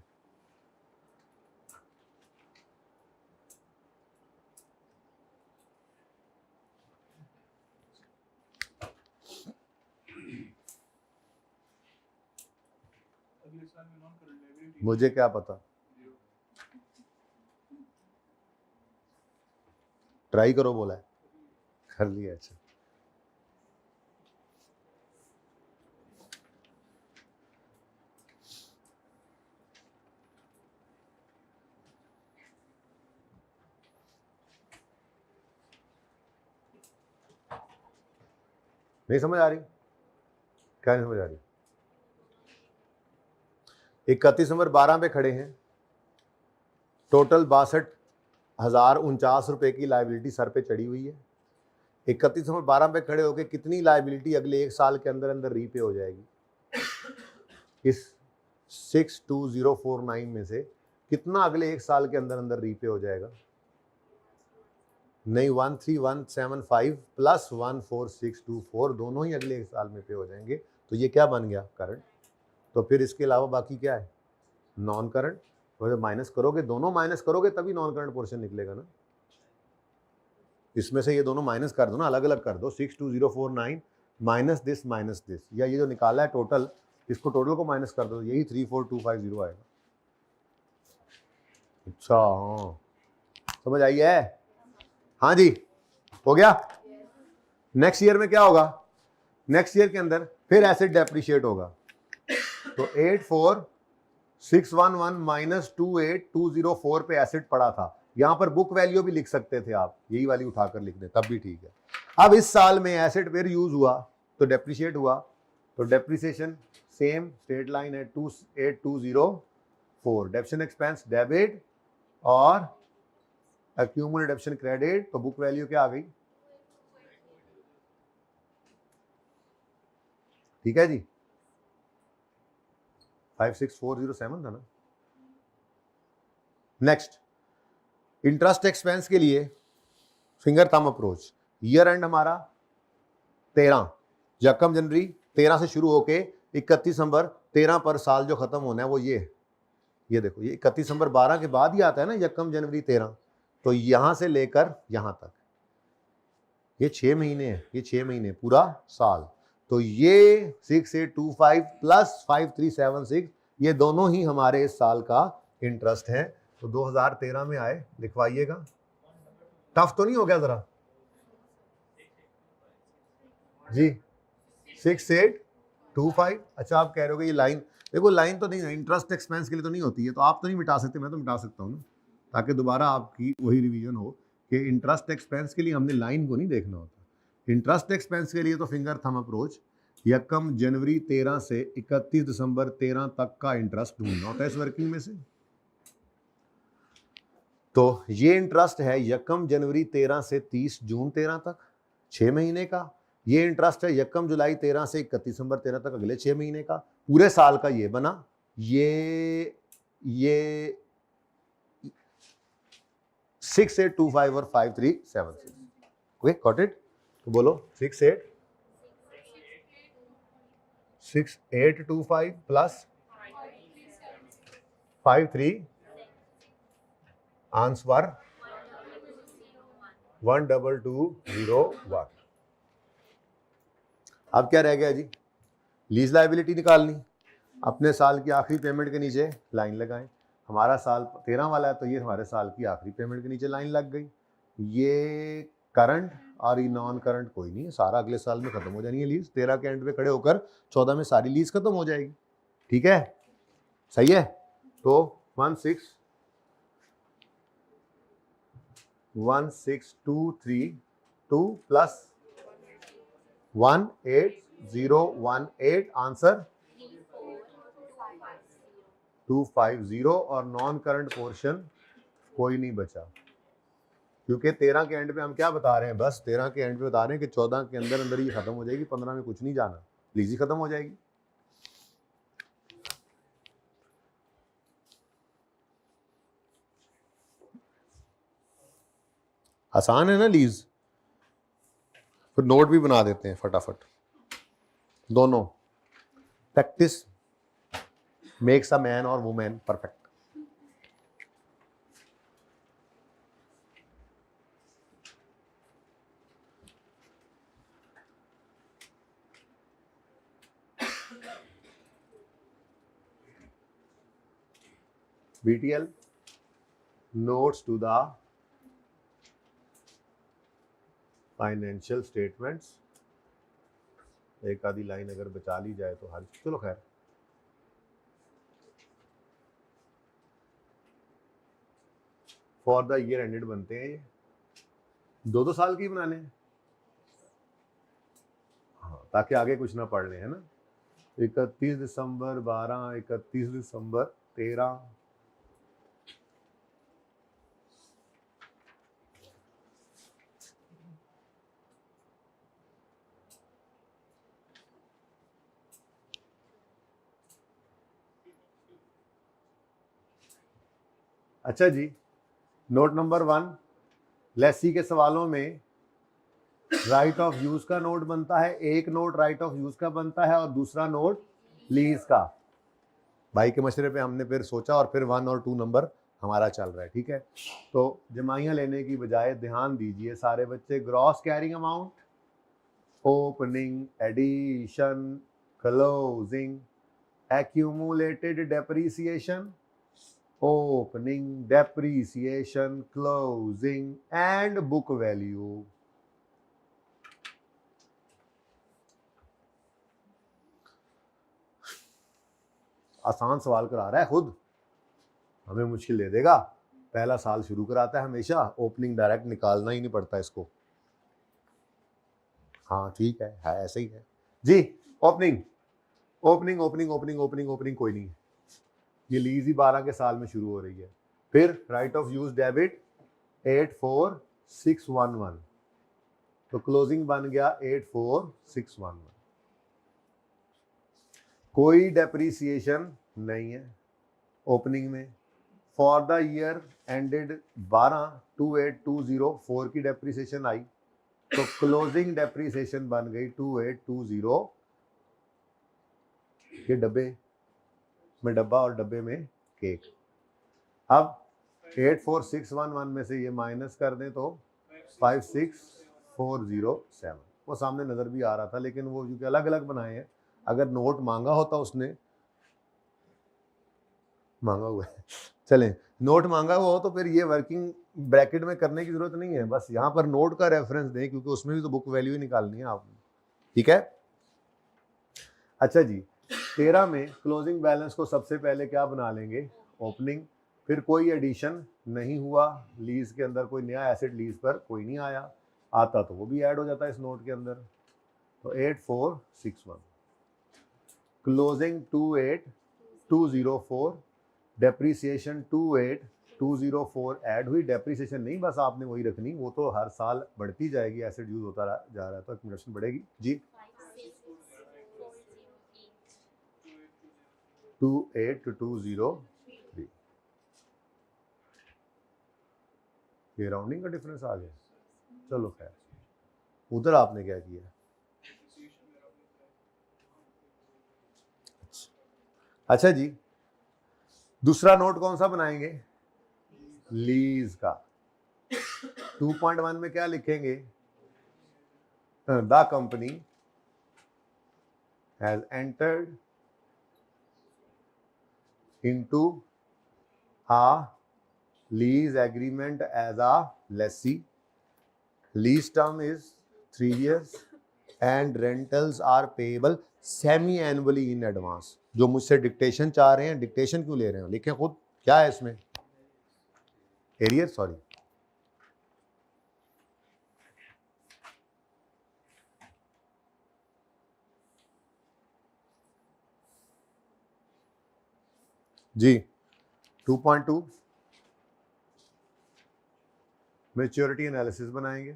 मुझे क्या पता, ट्राई करो बोला है, कर लिया। अच्छा, नहीं समझ आ रही? क्या नहीं समझ आ रही? 31 दिसंबर 12 पे खड़े हैं, टोटल 62,049 रुपए की लायबिलिटी सर पे चढ़ी हुई है। 31 दिसंबर 12 पे खड़े होकर कितनी लायबिलिटी अगले एक साल के अंदर अंदर रीपे हो जाएगी? इस 62049 में से कितना अगले एक साल के अंदर अंदर रीपे हो जाएगा? नहीं, 13175 प्लस 14624 दोनों ही अगले एक साल में पे हो जाएंगे, तो ये क्या बन गया? करंट। तो फिर इसके अलावा बाकी क्या है? Non current. तो जब माइनस करोगे, दोनों माइनस करोगे तभी नॉन करंट पोर्शन निकलेगा ना। इसमें से ये दोनों माइनस कर दो ना, अलग अलग कर दो। 62049 माइनस दिस, या ये जो निकाला है टोटल, इसको टोटल को माइनस कर दो, यही 34250 आएगा। अच्छा, हाँ समझ आई है? हाँ जी, हो गया। नेक्स्ट ईयर में क्या होगा? नेक्स्ट ईयर के अंदर फिर एसेट डेप्रिशिएट होगा, तो 84611 माइनस 28204 पे एसेट पड़ा था। यहां पर बुक वैल्यू भी लिख सकते थे आप, यही वाली उठाकर लिख दें तब भी ठीक है। अब इस साल में एसेट फिर यूज हुआ तो डेप्रिशिएट हुआ, तो डेप्रिसिएशन सेम स्ट्रेट लाइन है 28204, डेप्शन एक्सपेंस डेबिट और एक्यूमुलेटेड डेप्शन क्रेडिट, तो बुक वैल्यू क्या आ गई? ठीक है जी, 56407 था ना। नेक्स्ट, इंटरेस्ट एक्सपेंस के लिए finger thumb approach. Year and हमारा 13, यकम जनवरी 13 से शुरू होके 31 दिसंबर 13 पर साल जो खत्म होना है वो ये देखो, ये 31 दिसंबर 12 के बाद ही आता है ना, यकम जनवरी 13, तो यहां से लेकर यहां तक ये 6 महीने है, ये 6 महीने पूरा साल। तो ये 6825 प्लस 5376 ये दोनों ही हमारे इस साल का इंटरेस्ट है। तो 2013 में आए, लिखवाइएगा। टफ तो नहीं हो गया जरा जी? 6825। अच्छा आप कह रहे हो कि ये लाइन, देखो लाइन तो नहीं है, इंटरेस्ट एक्सपेंस के लिए तो नहीं होती है, तो आप तो नहीं मिटा सकते, मैं तो मिटा सकता हूँ ना, ताकि दोबारा आपकी वही रिवीजन हो कि इंटरेस्ट एक्सपेंस के लिए हमने लाइन को नहीं देखना होता। इंटरेस्ट एक्सपेंस के लिए तो फिंगर थंब अप्रोच, यकम जनवरी 13 से 31 दिसंबर 13 तक का इंटरेस्ट ढूंढना होता है इस वर्किंग में से। तो ये इंटरेस्ट है यकम जनवरी 13 से 30 जून 13 तक, 6 महीने का। ये इंटरेस्ट है यकम जुलाई 13 से 31 दिसंबर 13 तक, अगले 6 महीने का। पूरे साल का ये बना, ये 6825 और 5376। Okay got it? तो बोलो 6825 प्लस 53 आंसर 12201। अब क्या रह गया जी? लीज लायबिलिटी निकालनी। अपने साल की आखिरी पेमेंट के नीचे लाइन लगाएं। हमारा साल 13 वाला है तो ये हमारे साल की आखिरी पेमेंट के नीचे लाइन लग गई। ये करंट और ये नॉन करंट कोई नहीं है, सारा अगले साल में खत्म हो जानी है लीज। 13 के एंड पे खड़े होकर 14 में सारी लीज खत्म हो जाएगी। ठीक है, सही है? तो 16232 प्लस 18018 आंसर 250। और नॉन करंट पोर्शन कोई नहीं बचा, क्योंकि 13 के एंड पे हम क्या बता रहे हैं, बस 13 के एंड पे बता रहे हैं कि 14 के अंदर अंदर ये खत्म हो जाएगी, 15 में कुछ नहीं जाना, लीज ही खत्म हो जाएगी। आसान है ना लीज? फिर नोट भी बना देते हैं फटाफट दोनों। प्रैक्टिस मेक्स अ मैन और women perfect. BTL notes to the financial statements. एक आधी लाइन अगर बचा ली जाए तो हर, चलो खैर। फॉर द ईयर एंडेड बनते हैं ये, 2-2 साल की बनाने हैं, हाँ, ताकि आगे कुछ ना पढ़ लें, है ना। 31 दिसंबर 12, 31 दिसंबर 13। अच्छा जी, नोट नंबर 1, लेसी के सवालों में राइट ऑफ यूज का नोट बनता है। एक नोट राइट ऑफ यूज का बनता है और दूसरा नोट लीज का। भाई के मशवरे पे हमने फिर सोचा और फिर 1 और 2 नंबर हमारा चल रहा है। ठीक है, तो जमाइयाँ लेने की बजाय ध्यान दीजिए सारे बच्चे। Gross carrying amount, opening, addition, closing, accumulated depreciation, opening, depreciation, closing and book value। आसान सवाल करा रहा है खुद, हमें मुश्किल दे देगा। पहला साल शुरू कराता है हमेशा, ओपनिंग डायरेक्ट निकालना ही नहीं पड़ता इसको। हाँ ठीक है ऐसे ही है जी। Opening opening opening opening opening opening कोई नहीं, ये लीज ही 12 के साल में शुरू हो रही है। फिर राइट ऑफ यूज डेबिट 84611, तो क्लोजिंग बन गया 84611। कोई डेप्रीसिएशन नहीं है ओपनिंग में। फॉर द ईयर एंडेड 12/28/2004 की डेप्रीसिएशन आई, तो क्लोजिंग डेप्रीसिएशन बन गई 2820 के डब्बे में डब्बा और डब्बे में केक। अब 84611 में से ये माइनस कर दें तो 56407, वो सामने नज़र भी आ रहा था, लेकिन वो क्योंकि अलग अलग बनाए हैं, अगर नोट मांगा होता उसने मांगा हुआ है। चलें, नोट मांगा हुआ हो तो फिर ये वर्किंग ब्रैकेट में करने की जरूरत नहीं है, बस यहाँ पर नोट का रेफरेंस दें क्योंकि उसमें भी तो बुक वैल्यू ही निकालनी है आपने, ठीक है। अच्छा जी, 13 में क्लोजिंग बैलेंस को सबसे पहले क्या बना लेंगे, ओपनिंग, फिर कोई एडिशन नहीं हुआ, लीज के अंदर कोई नया एसेट लीज पर कोई नहीं आया, आता तो वो भी ऐड हो जाता है इस नोट के अंदर। तो 8461 क्लोजिंग 28204, डेप्रीसिएशन 28204 ऐड हुई, डेप्रीसिएशन नहीं बस आपने वही रखनी, वो तो हर साल बढ़ती जाएगी, एसेट यूज होता जा रहा है तो एक्यूमुलेशन बढ़ेगी जी। 28203, ये राउंडिंग का डिफरेंस आ गया, चलो खैर, उधर आपने क्या किया। अच्छा जी, दूसरा नोट कौन सा बनाएंगे, लीज का। 2.1 में क्या लिखेंगे, the company has entered into a lease agreement as a lessee. Lease term is 3 years and rentals are payable semi-annually in advance. जो मुझसे डिक्टेशन चाह रहे हैं, डिक्टेशन क्यों ले रहे हैं, लिखें खुद, क्या है इसमें, एरियर, सॉरी, जी। 2.2 मैच्योरिटी एनालिसिस बनाएंगे,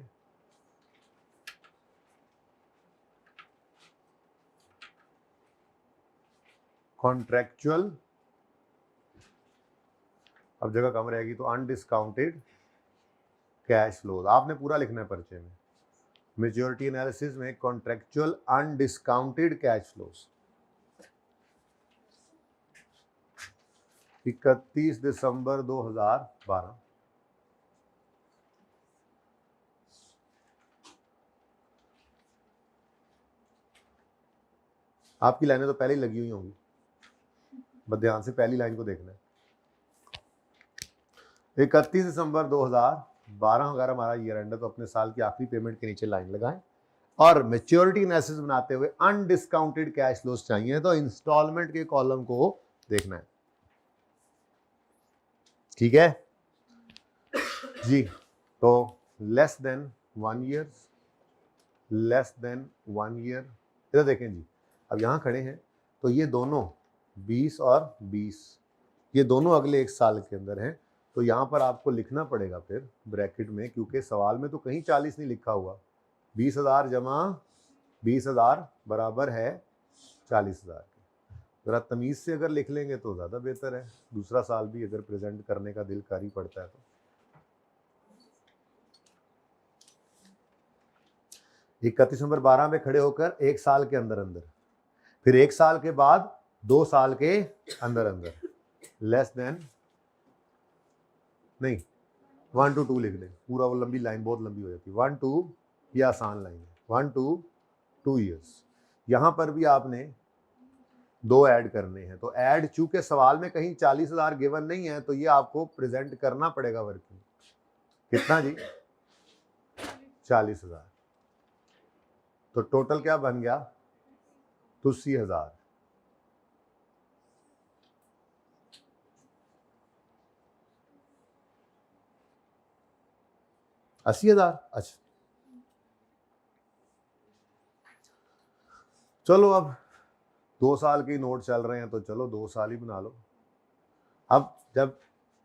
कॉन्ट्रैक्चुअल, अब जगह कम रहेगी तो अनडिस्काउंटेड कैश फ्लोज, आपने पूरा लिखना है पर्चे में, मैच्योरिटी एनालिसिस में कॉन्ट्रैक्चुअल अनडिस्काउंटेड कैश फ्लोज। 31 दिसंबर 2012, आपकी लाइनें तो पहले ही लगी हुई होंगी, बस ध्यान से पहली लाइन को देखना है। 31 दिसंबर 2012 अगर हमारा ईयर एंड है तो अपने साल की आखिरी पेमेंट के नीचे लाइन लगाएं, और मैच्योरिटी एनालिसिस बनाते हुए अनडिस्काउंटेड कैश फ्लोज चाहिए तो इंस्टॉलमेंट के कॉलम को देखना है, ठीक है जी। तो less than 1 year, less than 1 year, इधर देखें जी, अब यहां खड़े हैं तो ये दोनों 20 और 20 ये दोनों अगले 1 साल के अंदर हैं, तो यहाँ पर आपको लिखना पड़ेगा फिर ब्रैकेट में, क्योंकि सवाल में तो कहीं 40 नहीं लिखा हुआ, 20,000 जमा 20,000 बराबर है 40,000 के, जरा तमीज़ से अगर लिख लेंगे तो ज़्यादा बेहतर है, दूसरा साल भी अगर प्रेजेंट करने का दिल कारी पड़ता है तो। 31 दिसंबर 12 में खड़े होकर 1 साल के अंदर अंदर, फिर 1 साल के बाद 2 साल के अंदर अंदर, लेस देन नहीं 1 to 2 लिख लें, पूरा वो लंबी लाइन बहुत लंबी हो जाती है, 1 to, ये आसान लाइन है, 1 to 2 ईयर्स, यहाँ पर भी आपने 2 ऐड करने हैं, तो ऐड चूंकि सवाल में कहीं 40,000 गिवन नहीं है तो ये आपको प्रेजेंट करना पड़ेगा वर्किंग, कितना जी, 40,000, तो टोटल क्या बन गया, 80,000, 80,000, अच्छा चलो अब 2 साल के नोट चल रहे हैं तो चलो 2 साल ही बना लो। अब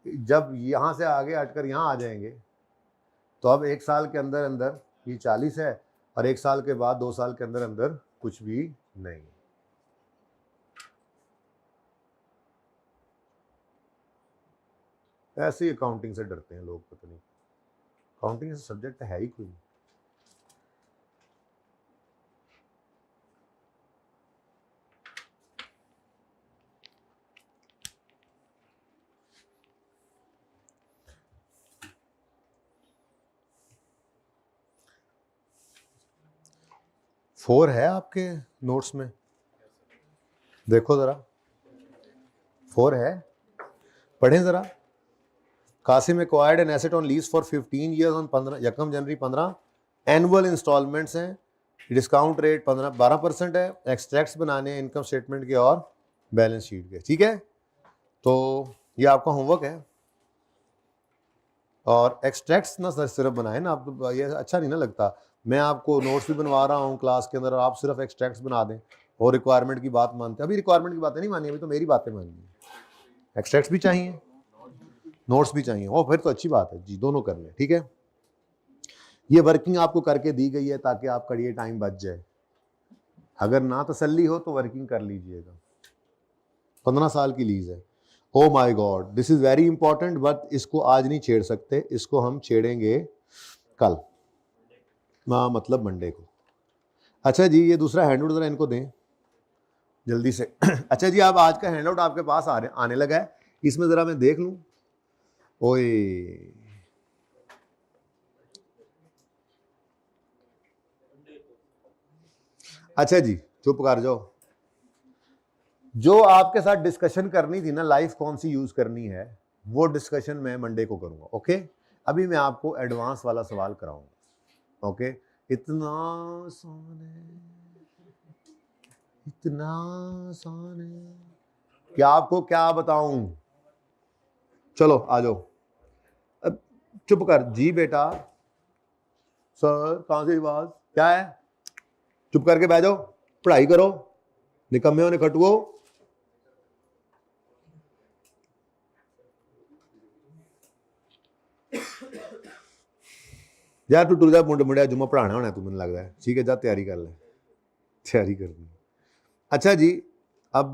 जब यहाँ से आगे हटकर यहाँ आ जाएंगे तो अब 1 साल के अंदर अंदर ये 40 है और 1 साल के बाद 2 साल के अंदर अंदर कुछ भी नहीं। ऐसे ही अकाउंटिंग से डरते हैं लोग, पता नहीं, अकाउंटिंग से सब्जेक्ट है ही कोई नहीं। फोर है आपके नोट्स में, देखो जरा 4 है, पढ़ें जरा। Qasim acquired an asset on lease for 15 years on 15 यकम जनवरी 15, एनुअल इंस्टॉलमेंट्स हैं, डिस्काउंट रेट 12% है, एक्सट्रैक्ट्स बनाने हैं इनकम स्टेटमेंट के और बैलेंस शीट के, ठीक है। तो ये आपका होमवर्क है। और एक्सट्रैक्ट्स ना सर सिर्फ बनाए ना आप, ये अच्छा नहीं ना लगता। मैं आपको नोट्स भी बनवा रहा हूँ क्लास के अंदर और आप सिर्फ एक्सट्रैक्ट्स बना दें और रिक्वायरमेंट की बात मानते हैं। अभी रिक्वायरमेंट की बातें नहीं मानी, अभी तो मेरी बातें मानी। एक्सट्रैक्ट्स भी चाहिए, नोट्स भी चाहिए, और फिर तो अच्छी बात है जी, दोनों कर लें, ठीक है। ये वर्किंग आपको करके दी गई है ताकि आपका ये टाइम बच जाए। अगर ना तसल्ली हो तो वर्किंग कर लीजिएगा। 15 साल की लीज है। Oh my God, this is very important, but इसको आज नहीं छेड़ सकते, इसको हम छेड़ेंगे कल, मतलब मंडे को। अच्छा जी, ये दूसरा हैंडआउट जरा इनको दें जल्दी से। अच्छा जी, आप आज का हैंडआउट आपके पास आने लगा है, इसमें जरा मैं देख लूं। ओए अच्छा जी, चुप कर जाओ। जो आपके साथ डिस्कशन करनी थी ना, लाइफ कौन सी यूज करनी है, वो डिस्कशन मैं मंडे को करूंगा, ओके। अभी मैं आपको एडवांस वाला सवाल कराऊंगा, ओके। इतना आसान है, इतना आसान है कि आपको क्या बताऊं। चलो आ जाओ। अब चुप कर जी बेटा। सर कहां से आवाज, क्या है? चुप करके बैठ जाओ, पढ़ाई करो, निकम्मे हो निकटुओ। यार तू टुर जा, मुंडा जुम्मा पढ़ाना होना तू, मैंने लगता है, ठीक है, जा तैयारी कर ले, तैयारी करनी। अच्छा जी, अब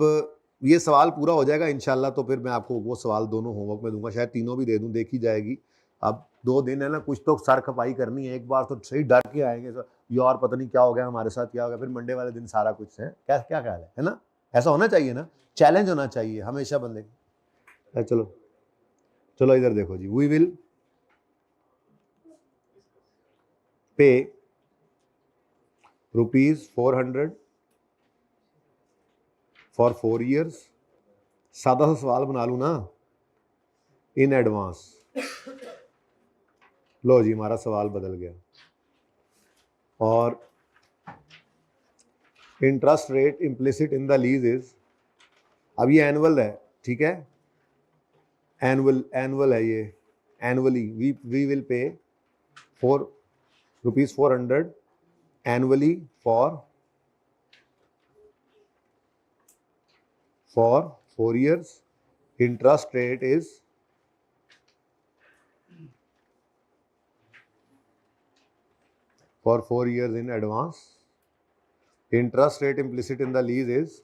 ये सवाल पूरा हो जाएगा इंशाल्लाह, तो फिर मैं आपको वो सवाल दोनों होमवर्क में दूंगा, शायद तीनों भी दे दूं, देखी जाएगी। अब 2 दिन है ना, कुछ तो सर खपाई करनी है, एक बार तो सही डर के आएंगे सर, यार पता नहीं क्या हो गया हमारे साथ, क्या हो गया, फिर मंडे वाले दिन सारा कुछ है। क्या क्या ख्याल है ना? ऐसा होना चाहिए ना, चैलेंज होना चाहिए हमेशा बंदे को। चलो चलो इधर देखो जी, we will pay ₹400 for 4 years। सादा सा सवाल बना लूँ ना, इन एडवांस। लो जी, हमारा सवाल बदल गया। और interest rate implicit in the lease is, अब ये एनुअल है, ठीक है, एनुअल है ये, annually we will pay ₹400 annually for 4 years। Interest rate is for 4 years in advance। Interest rate implicit in the lease is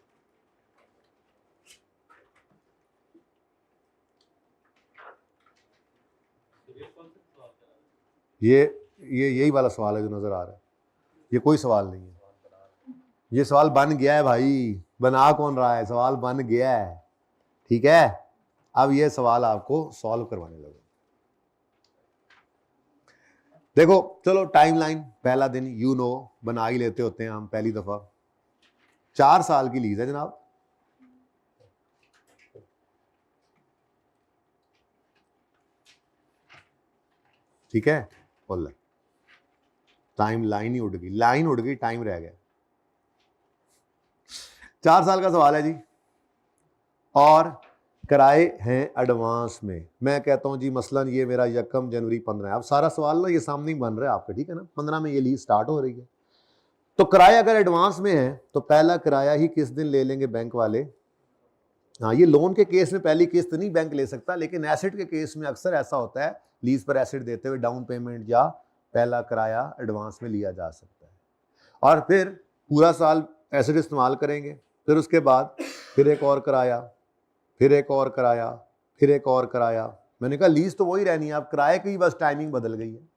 ये यही वाला सवाल है जो नजर आ रहा है, ये कोई सवाल नहीं है, ये सवाल बन गया है भाई, बना कौन रहा है, सवाल बन गया है, ठीक है। अब ये सवाल आपको सॉल्व करवाने लगे। देखो चलो टाइमलाइन, पहला दिन बना ही लेते होते हैं हम पहली दफा। 4 साल की लीज है जनाब, ठीक है। बोल टाइम लाइन ही उड़ गई, लाइन उड़ गई, टाइम रह गया। 4 साल का सवाल है जी, और कराए हैं एडवांस में। मैं कहता हूं जी मसलन ये मेरा यकम जनवरी 15 है, अब सारा सवाल ना ये सामने ही बन रहा है आपका, ठीक है ना। 15 में ये लीज स्टार्ट हो रही है, तो किराया अगर एडवांस में है तो पहला किराया ही किस दिन ले लेंगे बैंक वाले। हाँ, ये लोन के केस में पहली किस्त नहीं बैंक ले सकता, लेकिन एसेट के केस में अक्सर ऐसा होता है, लीज पर एसेट देते हुए डाउन पेमेंट या पहला किराया एडवांस में लिया जा सकता है, और फिर पूरा साल एसेट इस्तेमाल करेंगे, फिर उसके बाद फिर एक और किराया, फिर एक और किराया, फिर एक और किराया। मैंने कहा लीज तो वही रहनी है, अब किराए की बस टाइमिंग बदल गई है।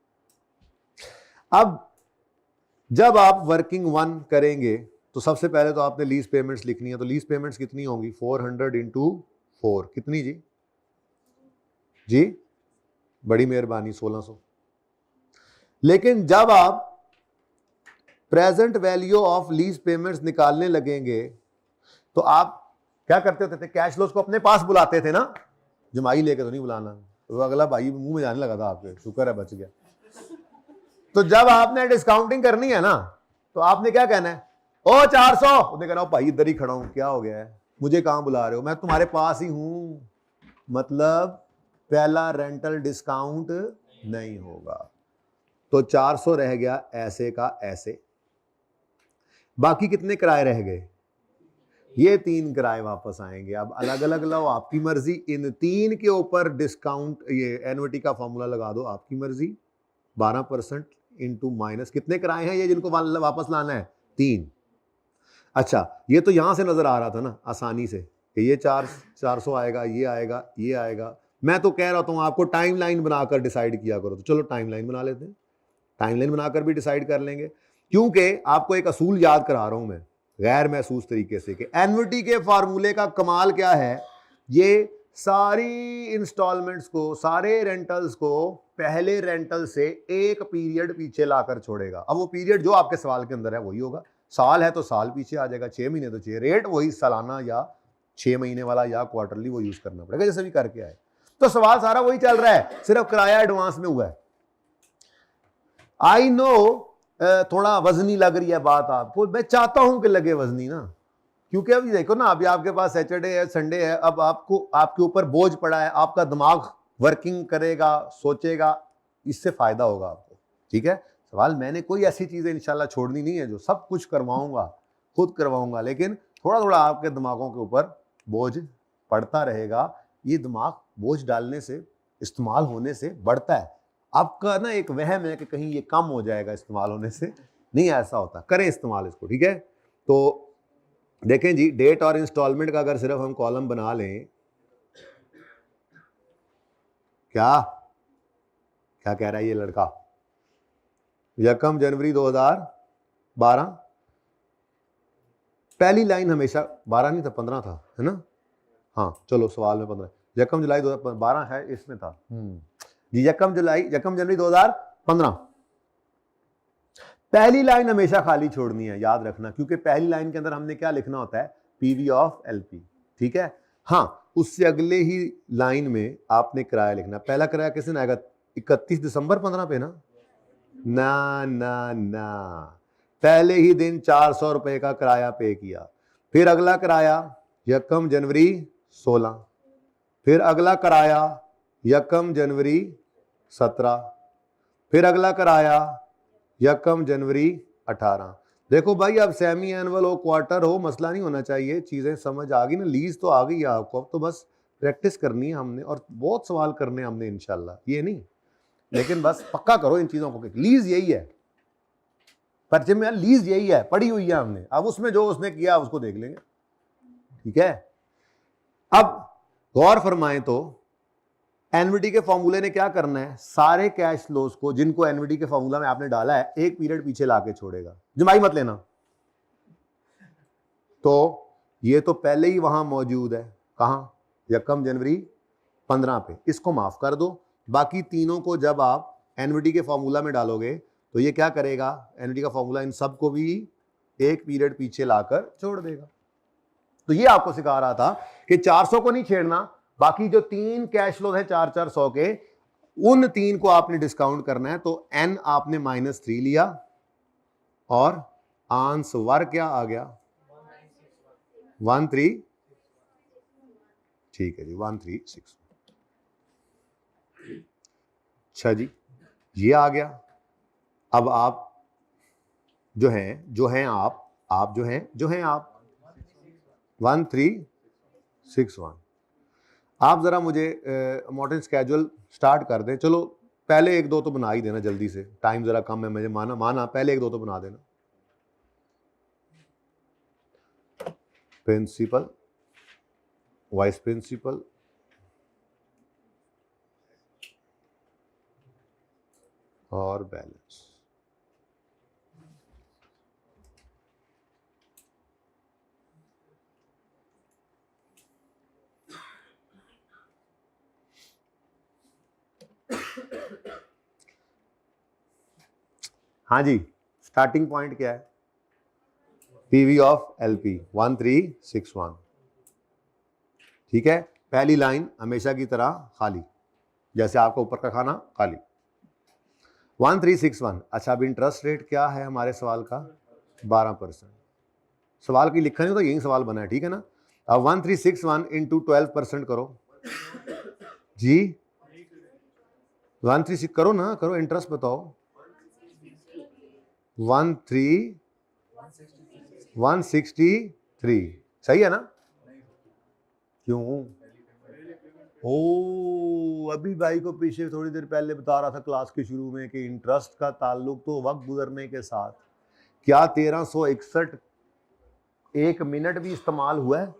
अब जब आप वर्किंग 1 करेंगे तो सबसे पहले तो आपने लीज पेमेंट्स लिखनी है, तो लीज पेमेंट्स कितनी होंगी, 400 इंटू 4, कितनी जी? जी बड़ी मेहरबानी, 1600। लेकिन जब आप present value of lease payments निकालने लगेंगे तो आप क्या करते होते थे, कैश फ्लोज को अपने पास बुलाते थे ना, जमाई लेके तो नहीं बुलाना, तो अगला भाई मुंह में जाने लगा था आपके, शुक्र है बच गया। तो जब आपने डिस्काउंटिंग करनी है ना, तो आपने क्या कहना है, ओ 400, उसने कहना भाई इधर ही खड़ा हूं, क्या हो गया है, मुझे कहां बुला रहे हो, मैं तुम्हारे पास ही हूं, मतलब पहला रेंटल डिस्काउंट नहीं होगा। तो 400 रह गया ऐसे का ऐसे, बाकी कितने किराए रह गए, ये 3 किराए वापस आएंगे। अब अलग अलग लो, आपकी मर्जी, इन 3 के ऊपर डिस्काउंट, ये एन्युटी का फॉर्मूला लगा दो, आपकी मर्जी, 12% इंटू माइनस, कितने किराए हैं ये जिनको वापस लाना है, 3। अच्छा, ये तो यहां से नजर आ रहा था ना आसानी से कि ये 400 आएगा, ये आएगा, ये आएगा। मैं तो कह रहा हूं आपको टाइम लाइन बनाकर डिसाइड किया करो, तो चलो टाइम लाइन बना लेते हैं, टाइम लाइन बनाकर भी डिसाइड कर लेंगे, क्योंकि आपको एक असूल याद करा रहा हूं मैं गैर महसूस तरीके से कि एन्युटी के फार्मूले का कमाल क्या है, ये सारी इंस्टॉलमेंट्स को, सारे रेंटल्स को पहले रेंटल से एक पीरियड पीछे लाकर छोड़ेगा। अब वो पीरियड जो आपके सवाल के अंदर है वही होगा, साल है तो साल पीछे आ जाएगा, 6 महीने तो 6, रेट वही सालाना या 6 महीने वाला या क्वार्टरली वो यूज करना पड़ेगा जैसे भी करके आए। तो सवाल सारा वही चल रहा है, सिर्फ किराया एडवांस में हुआ है। आई नो थोड़ा वजनी लग रही है बात आपको, मैं चाहता हूं कि लगे वजनी ना, क्योंकि अभी देखो ना, अभी आपके पास सैटरडे है, संडे है, अब आपको आपके ऊपर बोझ पड़ा है, आपका दिमाग वर्किंग करेगा, सोचेगा, इससे फायदा होगा आपको, ठीक है। सवाल मैंने कोई ऐसी चीजें इंशाल्लाह छोड़नी नहीं है जो सब कुछ करवाऊंगा, खुद करवाऊंगा, लेकिन थोड़ा थोड़ा आपके दिमागों के ऊपर बोझ पड़ता रहेगा। ये दिमाग बोझ डालने से, इस्तेमाल होने से बढ़ता है। आपका ना एक वहम है कि कहीं ये कम हो जाएगा इस्तेमाल होने से, नहीं ऐसा होता, करें इस्तेमाल इसको, ठीक है। तो देखें जी, डेट और इंस्टॉलमेंट का अगर सिर्फ हम कॉलम बना लें, क्या क्या कह रहा है ये लड़का, 1 जनवरी 2012, पहली लाइन हमेशा 12 नहीं था, 15 था, है ना, हाँ चलो सवाल में 15, 1 जुलाई 2012 है, इसमें था जी, 1 जनवरी 2015। पहली लाइन हमेशा खाली छोड़नी है, याद रखना, क्योंकि पहली लाइन के अंदर हमने क्या लिखना होता है, पीवी ऑफ एलपी, ठीक है। हाँ, उससे अगले ही लाइन में आपने किराया लिखना, पहला किराया किस दिन आएगा, 31 दिसंबर 15 पे ना, ना ना ना, पहले ही दिन 400 रुपए का किराया पे किया, फिर अगला किराया 1 जनवरी 16, फिर अगला किराया 1 जनवरी 17, फिर अगला किराया 1 जनवरी 18। देखो भाई, अब सेमी एनुअल हो, क्वार्टर हो, मसला नहीं होना चाहिए, चीजें समझ आ गई ना, लीज तो आ गई है आपको, अब तो बस प्रैक्टिस करनी है हमने, और बहुत सवाल करने हमने इंशाल्लाह, ये नहीं, लेकिन बस पक्का करो इन चीजों को, लीज यही है, परिचय में लीज यही है, पढ़ी हुई है हमने, अब उसमें जो उसने किया उसको देख लेंगे, ठीक है। अब गौर फरमाएं तो एनवीटी के फॉर्मूले ने क्या करना है, सारे कैश फ्लोज को जिनको एनवीटी के फॉर्मूला में आपने डाला है एक पीरियड पीछे लाके छोड़ेगा, जमाई मत लेना। तो ये तो पहले ही वहां मौजूद है, कहां, 1 जनवरी 15 पे, इसको माफ कर दो, बाकी तीनों को जब आप एनवीटी के फॉर्मूला में डालोगे तो ये क्या करेगा, एनवीटी का फॉर्मूला इन सबको भी एक पीरियड पीछे लाकर छोड़ देगा। तो ये आपको सिखा रहा था कि 400 को नहीं छेड़ना, बाकी जो 3 कैश फ्लो है 400 के, उन 3 को आपने डिस्काउंट करना है। तो n आपने -3 लिया और आंसर क्या आ गया, 13, ठीक है जी, 1361। अच्छा जी, ये आ गया। अब आप जो हैं आप 1361। आप जरा मुझे मॉडर्न स्केड्यूल स्टार्ट कर दें, चलो पहले 1-2 तो बना ही देना जल्दी से, टाइम जरा कम है, मुझे माना पहले 1-2 तो बना देना। प्रिंसिपल, वाइस प्रिंसिपल, और बैलेंस। हाँ जी, स्टार्टिंग पॉइंट क्या है, पीवी ऑफ एलपी 1361, ठीक है। पहली लाइन हमेशा की तरह खाली, जैसे आपका ऊपर का खाना खाली। 1361। अच्छा, अब इंटरेस्ट रेट क्या है हमारे सवाल का? 12%। सवाल की लिखा नहीं तो यही सवाल बना है, ठीक है ना। अब 1361 इंटू 12% करो जी। 136 करो ना, करो, इंटरेस्ट बताओ। 163 सही है ना? क्यों? ओ, अभी भाई को पीछे थोड़ी देर पहले बता रहा था क्लास के शुरू में कि इंटरेस्ट का ताल्लुक तो वक्त गुजरने के साथ। क्या 1361 एक मिनट भी इस्तेमाल हुआ है?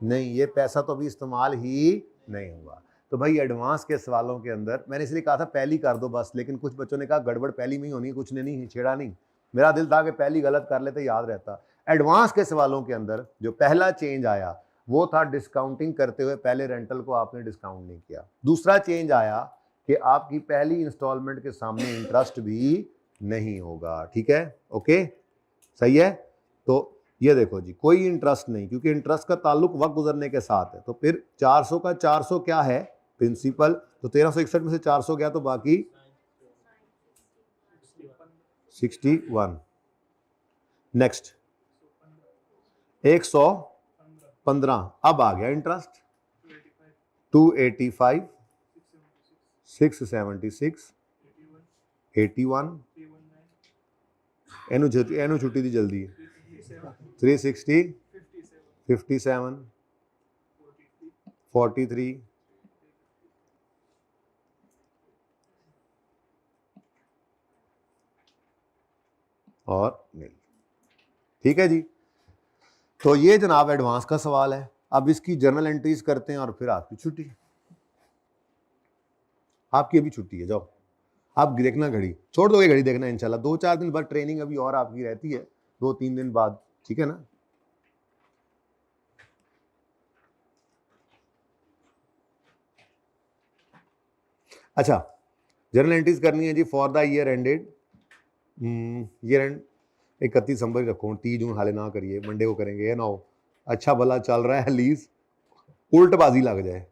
नहीं, ये पैसा तो अभी इस्तेमाल ही नहीं हुआ। तो भाई एडवांस के सवालों के अंदर मैंने इसलिए कहा था पहली कर दो बस, लेकिन कुछ बच्चों ने कहा गड़बड़ पहली में ही होनी, कुछ ने नहीं छेड़ा नहीं। मेरा दिल था कि पहली गलत कर लेते, याद रहता। एडवांस के सवालों के अंदर जो पहला चेंज आया वो था डिस्काउंटिंग करते हुए पहले रेंटल को आपने डिस्काउंट नहीं किया। दूसरा चेंज आया कि आपकी पहली इंस्टॉलमेंट के सामने इंटरेस्ट भी नहीं होगा। ठीक है, ओके, सही है। तो ये देखो जी, कोई इंटरेस्ट नहीं, क्योंकि इंटरेस्ट का ताल्लुक वक्त गुजरने के साथ है। तो फिर 400 का 400 क्या है? प्रिंसिपल। तो 1361 में से 400 गया तो बाकी 61। नेक्स्ट 115। अब आ गया इंटरेस्ट 285, 676, 81, एनु छुट्टी दी जल्दी, 360, 57, 43, और नहीं। ठीक है जी। तो ये जनाब एडवांस का सवाल है। अब इसकी जर्नल एंट्रीज करते हैं और फिर आपकी छुट्टी। आपकी अभी छुट्टी है, जाओ आप देखना घड़ी, छोड़ दोगे घड़ी देखना इंशाल्लाह। 2-4 दिन बाद ट्रेनिंग अभी और आपकी रहती है, 2-3 दिन बाद, ठीक है ना। अच्छा, जर्नल एंट्रीज करनी है जी for the year ended, year end 31 दिसंबर रखो, 30 जून हाले ना करिए, मंडे को करेंगे, ये ना हो अच्छा भला चल रहा है लीज उल्टबाजी लग जाए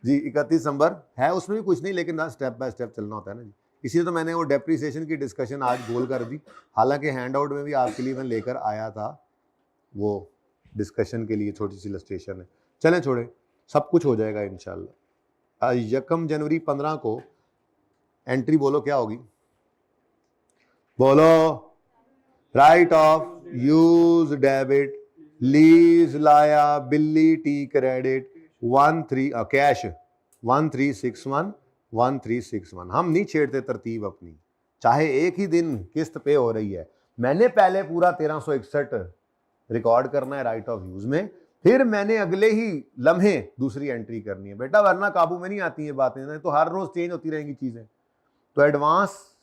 जी। 31 दिसंबर है, उसमें भी कुछ नहीं, लेकिन ना स्टेप बाय स्टेप चलना होता है ना जी। इसीलिए तो मैंने वो डेप्रिसिएशन की डिस्कशन आज गोल कर दी। हालांकि हैंड आउट में भी आपके लिए मैं लेकर आया था वो डिस्कशन के लिए, छोटी सी इलस्ट्रेशन है। चलें छोड़े, सब कुछ हो जाएगा इंशाल्लाह। 1 जनवरी 15 को एंट्री बोलो क्या होगी? बोलो। Right of use debit, lease liability credit 13 cash 1361 1361। हम नहीं छेड़ते तरतीब अपनी, चाहे एक ही दिन किस्त पे हो रही है, मैंने पहले पूरा 1361 रिकॉर्ड करना है राइट ऑफ यूज में, फिर मैंने अगले ही लम्हे दूसरी एंट्री करनी है बेटा, वरना काबू में नहीं आती है बातें, तो हर रोज चेंज होती रहेंगी चीजें। तो एडवांस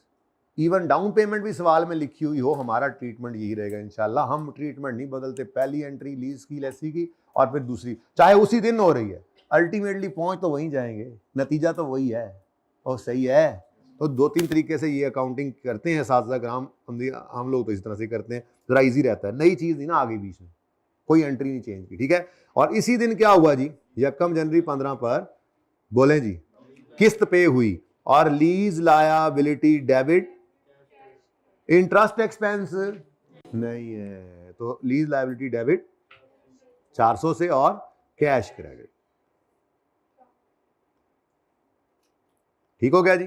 इवन डाउन पेमेंट भी सवाल में लिखी हुई हो, हमारा ट्रीटमेंट यही रहेगा इंशाल्लाह। हम ट्रीटमेंट नहीं बदलते, पहली एंट्री लीज की लेसी की और फिर दूसरी, चाहे उसी दिन हो रही है, अल्टीमेटली पहुंच तो वहीं जाएंगे, नतीजा तो वही है। और सही है। तो 2-3 तरीके से ये अकाउंटिंग करते हैं साथ ग्राम, हम लोग तो इस तरह से करते हैं, जरा ईजी रहता है। नई चीज नहीं ना आगे बीच में, कोई एंट्री नहीं चेंज की, ठीक है। और इसी दिन क्या हुआ जी, 1 जनवरी 15 पर बोले जी, किस्त पे हुई और lease liability debit, interest expense नहीं है, तो लीज लायबिलिटी डेबिट 400 से और कैश क्रेडिट। ठीक हो गया जी।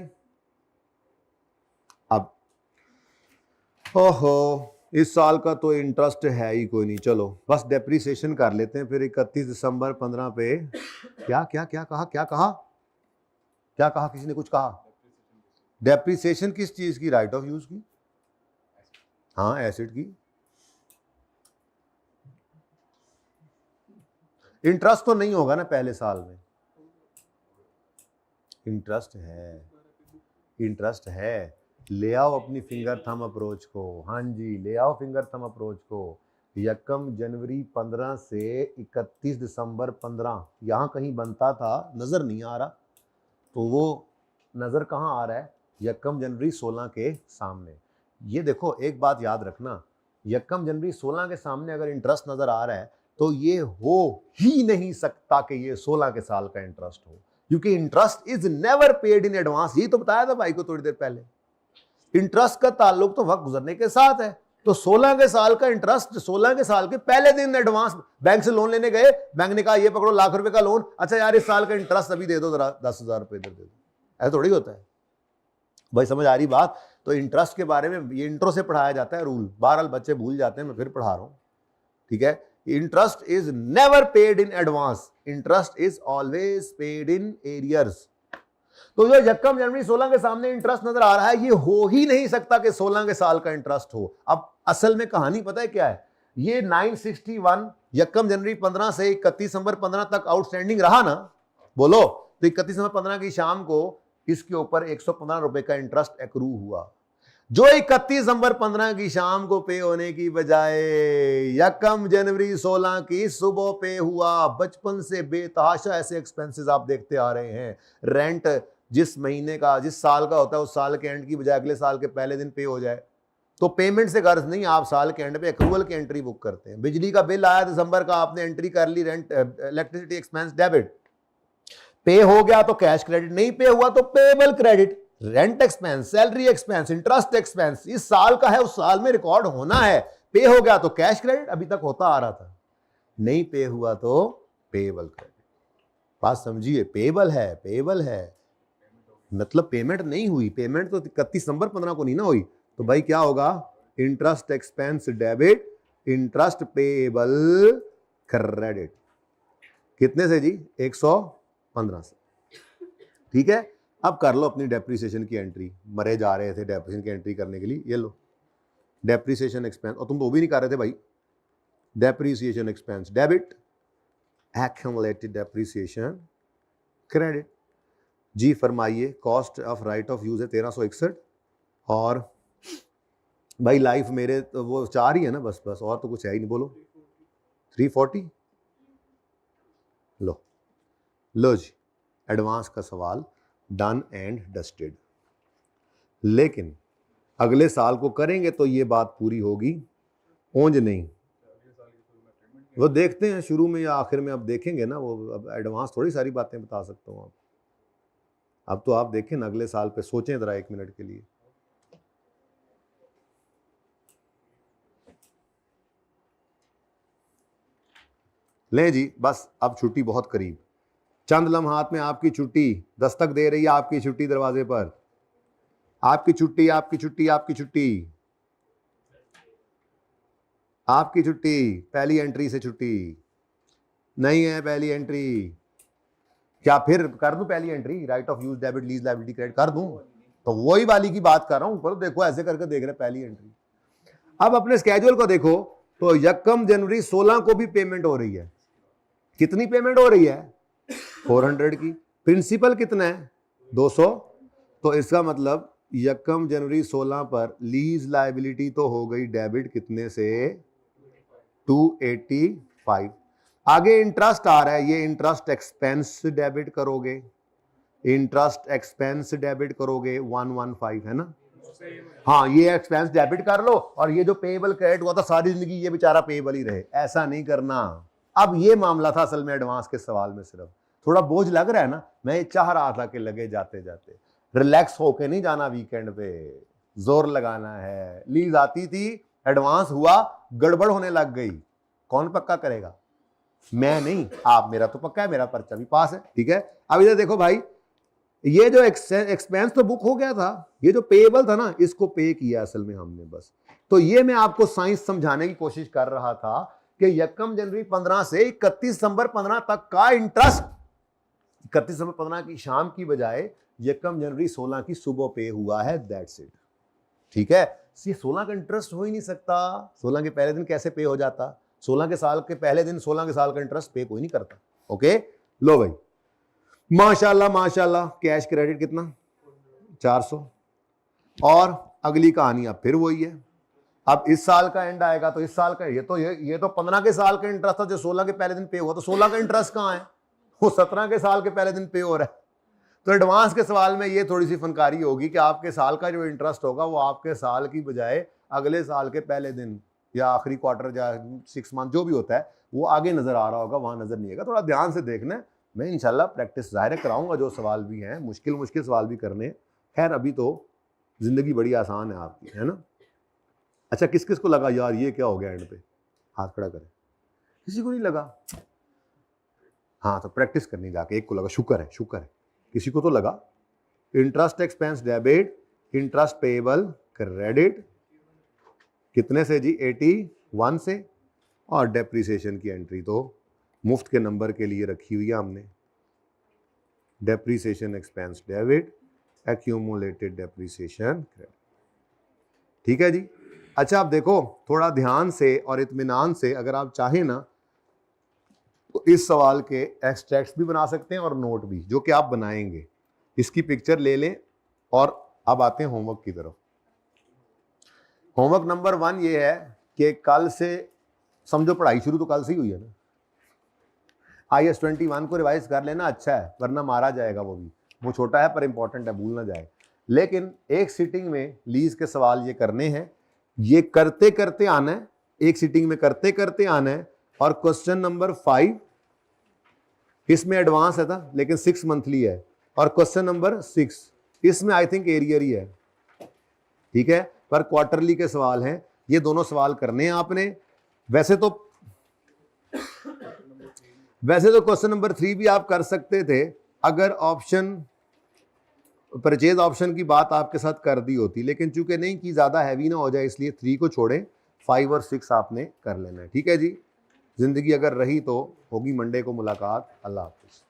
अब ओहो, इस साल का तो इंटरेस्ट है ही कोई नहीं, चलो बस डेप्रिसिएशन कर लेते हैं फिर। 31 दिसंबर 15 पे क्या क्या क्या कहा, क्या कहा, क्या कहा, किसी ने कुछ कहा? डेप्रिसिएशन किस चीज की? राइट ऑफ यूज की, हाँ एसिड की। इंटरेस्ट तो नहीं होगा ना पहले साल में? इंटरेस्ट है, इंटरेस्ट है। ले आओ अपनी फिंगर थंब अप्रोच को, हाँ जी ले आओ फिंगर थंब अप्रोच को। 1 जनवरी 15 से 31 दिसंबर 15 यहाँ कहीं बनता था, नजर नहीं आ रहा, तो वो नजर कहाँ आ रहा है? 1 जनवरी 16 के सामने। ये देखो एक बात याद रखना, 1 जनवरी 16 के सामने अगर इंटरेस्ट नजर आ रहा है तो ये हो ही नहीं सकता कि ये 16 के साल का इंटरेस्ट हो, क्योंकि interest is never paid in advance. यही तो बताया था भाई को थोड़ी देर पहले, इंटरेस्ट का ताल्लुक तो वक्त गुजरने के साथ है। तो 16 के साल का इंटरेस्ट 16 के साल के पहले दिन एडवांस, बैंक से लोन लेने गए, बैंक ने कहा ये पकड़ो लाख रुपए का लोन, अच्छा यार इस साल का इंटरेस्ट अभी दे दो जरा 10,000 रुपए इधर दे दो, ऐसा थोड़ी होता है भाई, समझ आ रही बात। तो इंटरेस्ट के बारे में ये इंट्रो से पढ़ाया जाता है रूल, बहरहाल बच्चे भूल जाते हैं, मैं फिर पढ़ा रहा हूं, ठीक है। Interest is never paid in advance, interest is always paid in arrears. तो जो यकम जनवरी 16 के सामने इंटरेस्ट नजर आ रहा है, ये हो ही नहीं सकता कि 16 के साल का इंटरेस्ट हो। अब असल में कहानी पता है क्या है, ये 961 यकम जनवरी 15 से 31 दिसंबर 15 तक आउटस्टैंडिंग रहा ना, बोलो, तो 31 दिसंबर 15 की शाम को इसके ऊपर 115 रुपए का इंटरेस्ट एक्रू हुआ, जो 31 दिसंबर 15 की शाम को पे होने की बजाय यकम जनवरी 16 की सुबह पे हुआ। बचपन से बेतहाशा ऐसे एक्सपेंसेस आप देखते आ रहे हैं, रेंट जिस महीने का जिस साल का होता है उस साल के एंड की बजाय अगले साल के पहले दिन पे हो जाए, तो पेमेंट से गर्ज नहीं, आप साल के एंड पे एक्रूवल की एंट्री बुक करते हैं। बिजली का बिल आया दिसंबर का, आपने एंट्री कर ली, रेंट इलेक्ट्रिसिटी एक्सपेंस डेबिट, पे हो गया तो कैश क्रेडिट, नहीं पे हुआ तो payable credit, rent expense, salary expense, interest expense इस साल का है उस साल में रिकॉर्ड होना है, पे हो गया तो कैश क्रेडिट, अभी तक होता आ रहा था, नहीं पे हुआ तो पेएबल क्रेडिट। बात समझिए, पेएबल है, पेएबल है मतलब पेमेंट नहीं हुई, पेमेंट तो 31 दिसंबर 15 को नहीं ना हुई, तो भाई क्या होगा, interest expense debit, interest payable credit, कितने से जी, 115 से, ठीक है। अब कर लो अपनी डेप्रिसिएशन की एंट्री, मरे जा रहे थे डेप्रिसिएशन की एंट्री करने के लिए, ये लो डेप्रिसिएशन एक्सपेंस, और तुम तो वो भी नहीं कर रहे थे भाई, depreciation expense debit, accumulated depreciation credit. जी फरमाइए, cost of right of use है 1361, और भाई लाइफ मेरे तो वो 4 ही है ना, बस बस और तो कुछ है ही नहीं, बोलो 340, लो जी एडवांस का सवाल डन एंड डस्टेड। लेकिन अगले साल को करेंगे तो ये बात पूरी होगी, ओंज नहीं, वो देखते हैं शुरू में या आखिर में, अब देखेंगे ना, वो अब एडवांस थोड़ी सारी बातें बता सकता हूँ आप, अब तो आप देखें ना अगले साल पे, सोचें जरा 1 मिनट के लिए। ले जी बस, अब छुट्टी बहुत करीब, चंद लम्हात में आपकी छुट्टी दस्तक दे रही है, आपकी छुट्टी दरवाजे पर, आपकी छुट्टी, आपकी छुट्टी, आपकी छुट्टी, आपकी छुट्टी, पहली एंट्री से छुट्टी नहीं है, पहली एंट्री क्या फिर कर दूं, पहली entry right of use debit lease liability credit कर दूं, तो वही वाली की बात कर रहा हूं, पर देखो ऐसे करके देख रहे पहली एंट्री। अब अपने स्केड्यूल को देखो, तो यकम जनवरी 16 को भी पेमेंट हो रही है, कितनी पेमेंट हो रही है, 400 की, प्रिंसिपल कितना है 200, तो इसका मतलब यकम जनवरी 16 पर लीज लायबिलिटी तो हो गई डेबिट कितने से, 285। आगे इंटरेस्ट आ रहा है, ये इंटरेस्ट एक्सपेंस डेबिट करोगे, इंटरेस्ट एक्सपेंस डेबिट करोगे 115 है ना, हाँ ये एक्सपेंस डेबिट कर लो, और ये जो पेएबल क्रेडिट हुआ था सारी जिंदगी ये बेचारा पेएबल ही रहे, ऐसा नहीं करना। अब ये मामला था असल में एडवांस के सवाल में, सिर्फ थोड़ा बोझ लग रहा है ना, मैं चाह रहा था कि लगे जाते जाते, रिलैक्स होके नहीं जाना, वीकेंड पे जोर लगाना है। लीज आती थी, एडवांस हुआ, गड़बड़ होने लग गई, कौन पक्का करेगा, मैं नहीं आप, मेरा तो पक्का है, मेरा पर्चा भी पास है, ठीक है। अब इधर देखो भाई, ये जो एक्सपेंस तो बुक हो गया था, ये जो पेएबल था ना, इसको पे किया असल में हमने बस, तो ये मैं आपको साइंस समझाने की कोशिश कर रहा था कि यकम जनवरी 15 से 31 दिसंबर 15 तक का इंटरेस्ट 31 दिसंबर 15 की शाम की बजाय यकम जनवरी 16 की सुबह पे हुआ है, दैट्स इट, ठीक है। 16 का इंटरेस्ट हो ही नहीं सकता, 16 के पहले दिन कैसे पे हो जाता, 16 के साल के पहले दिन 16 के साल का इंटरेस्ट पे कोई नहीं करता, ओके। लो भाई माशाल्लाह माशाल्लाह, कैश क्रेडिट कितना 400, और अगली कहानी अब फिर वही है, अब इस साल का एंड आएगा तो इस साल का, ये तो 15 के साल का इंटरेस्ट था जो 16 के पहले दिन पे हुआ, तो 16 का इंटरेस्ट कहाँ है, वो 17 के साल के पहले दिन पे हो रहा है। तो एडवांस के सवाल में ये थोड़ी सी फनकारी होगी कि आपके साल का जो इंटरेस्ट होगा वो आपके साल की बजाय अगले साल के पहले दिन या आखिरी क्वार्टर या 6 मंथ जो भी होता है वो आगे नज़र आ रहा होगा, वहाँ नज़र नहीं आएगा। थोड़ा ध्यान से देखना है। मैं इंशाल्लाह प्रैक्टिस ज़ाहिर कराऊंगा, जो सवाल भी हैं मुश्किल मुश्किल सवाल भी करने हैं। खैर अभी तो ज़िंदगी बड़ी आसान है आपकी, है ना। अच्छा, किस किस को लगा यार ये क्या हो गया एंड पे, हाथ खड़ा करें। किसी को नहीं लगा? हाँ, तो प्रैक्टिस करनी जाके। एक को लगा, शुक्र है शुक्र है, किसी को तो लगा। Interest expense debit, interest payable credit, कितने से जी? 81 से। और डेप्रीसिएशन की एंट्री तो मुफ्त के नंबर के लिए रखी हुई है हमने। Depreciation expense debit, accumulated depreciation credit. ठीक है जी। अच्छा, आप देखो थोड़ा ध्यान से और इत्मीनान से, अगर आप चाहें ना तो इस सवाल के एक्सट्रैक्ट्स भी बना सकते हैं और नोट भी, जो कि आप बनाएंगे। इसकी पिक्चर ले लें और अब आते हैं होमवर्क की तरफ। होमवर्क नंबर 1 ये है कि कल से समझो पढ़ाई शुरू तो कल से ही हुई है ना। IAS 21 को रिवाइज कर लेना, अच्छा है, वरना मारा जाएगा। वो भी, वो छोटा है पर इंपॉर्टेंट है, भूल ना जाए। लेकिन एक सिटिंग में लीज के सवाल ये करने हैं, ये करते करते आना है, एक सिटिंग में करते करते आना है। और क्वेश्चन नंबर 5 इसमें एडवांस है था लेकिन 6 मंथली है। और क्वेश्चन नंबर 6 इसमें आई थिंक एरियर ही है, ठीक है, पर क्वार्टरली के सवाल हैं। ये दोनों सवाल करने हैं आपने। वैसे तो क्वेश्चन नंबर 3 भी आप कर सकते थे अगर ऑप्शन परचेज ऑप्शन की बात आपके साथ कर दी होती, लेकिन चूंकि नहीं की, ज्यादा हैवी ना हो जाए, इसलिए 3 को छोड़ें, 5 और 6 आपने कर लेना है। ठीक है जी। जिंदगी अगर रही तो होगी मंडे को मुलाकात। अल्लाह हाफिज।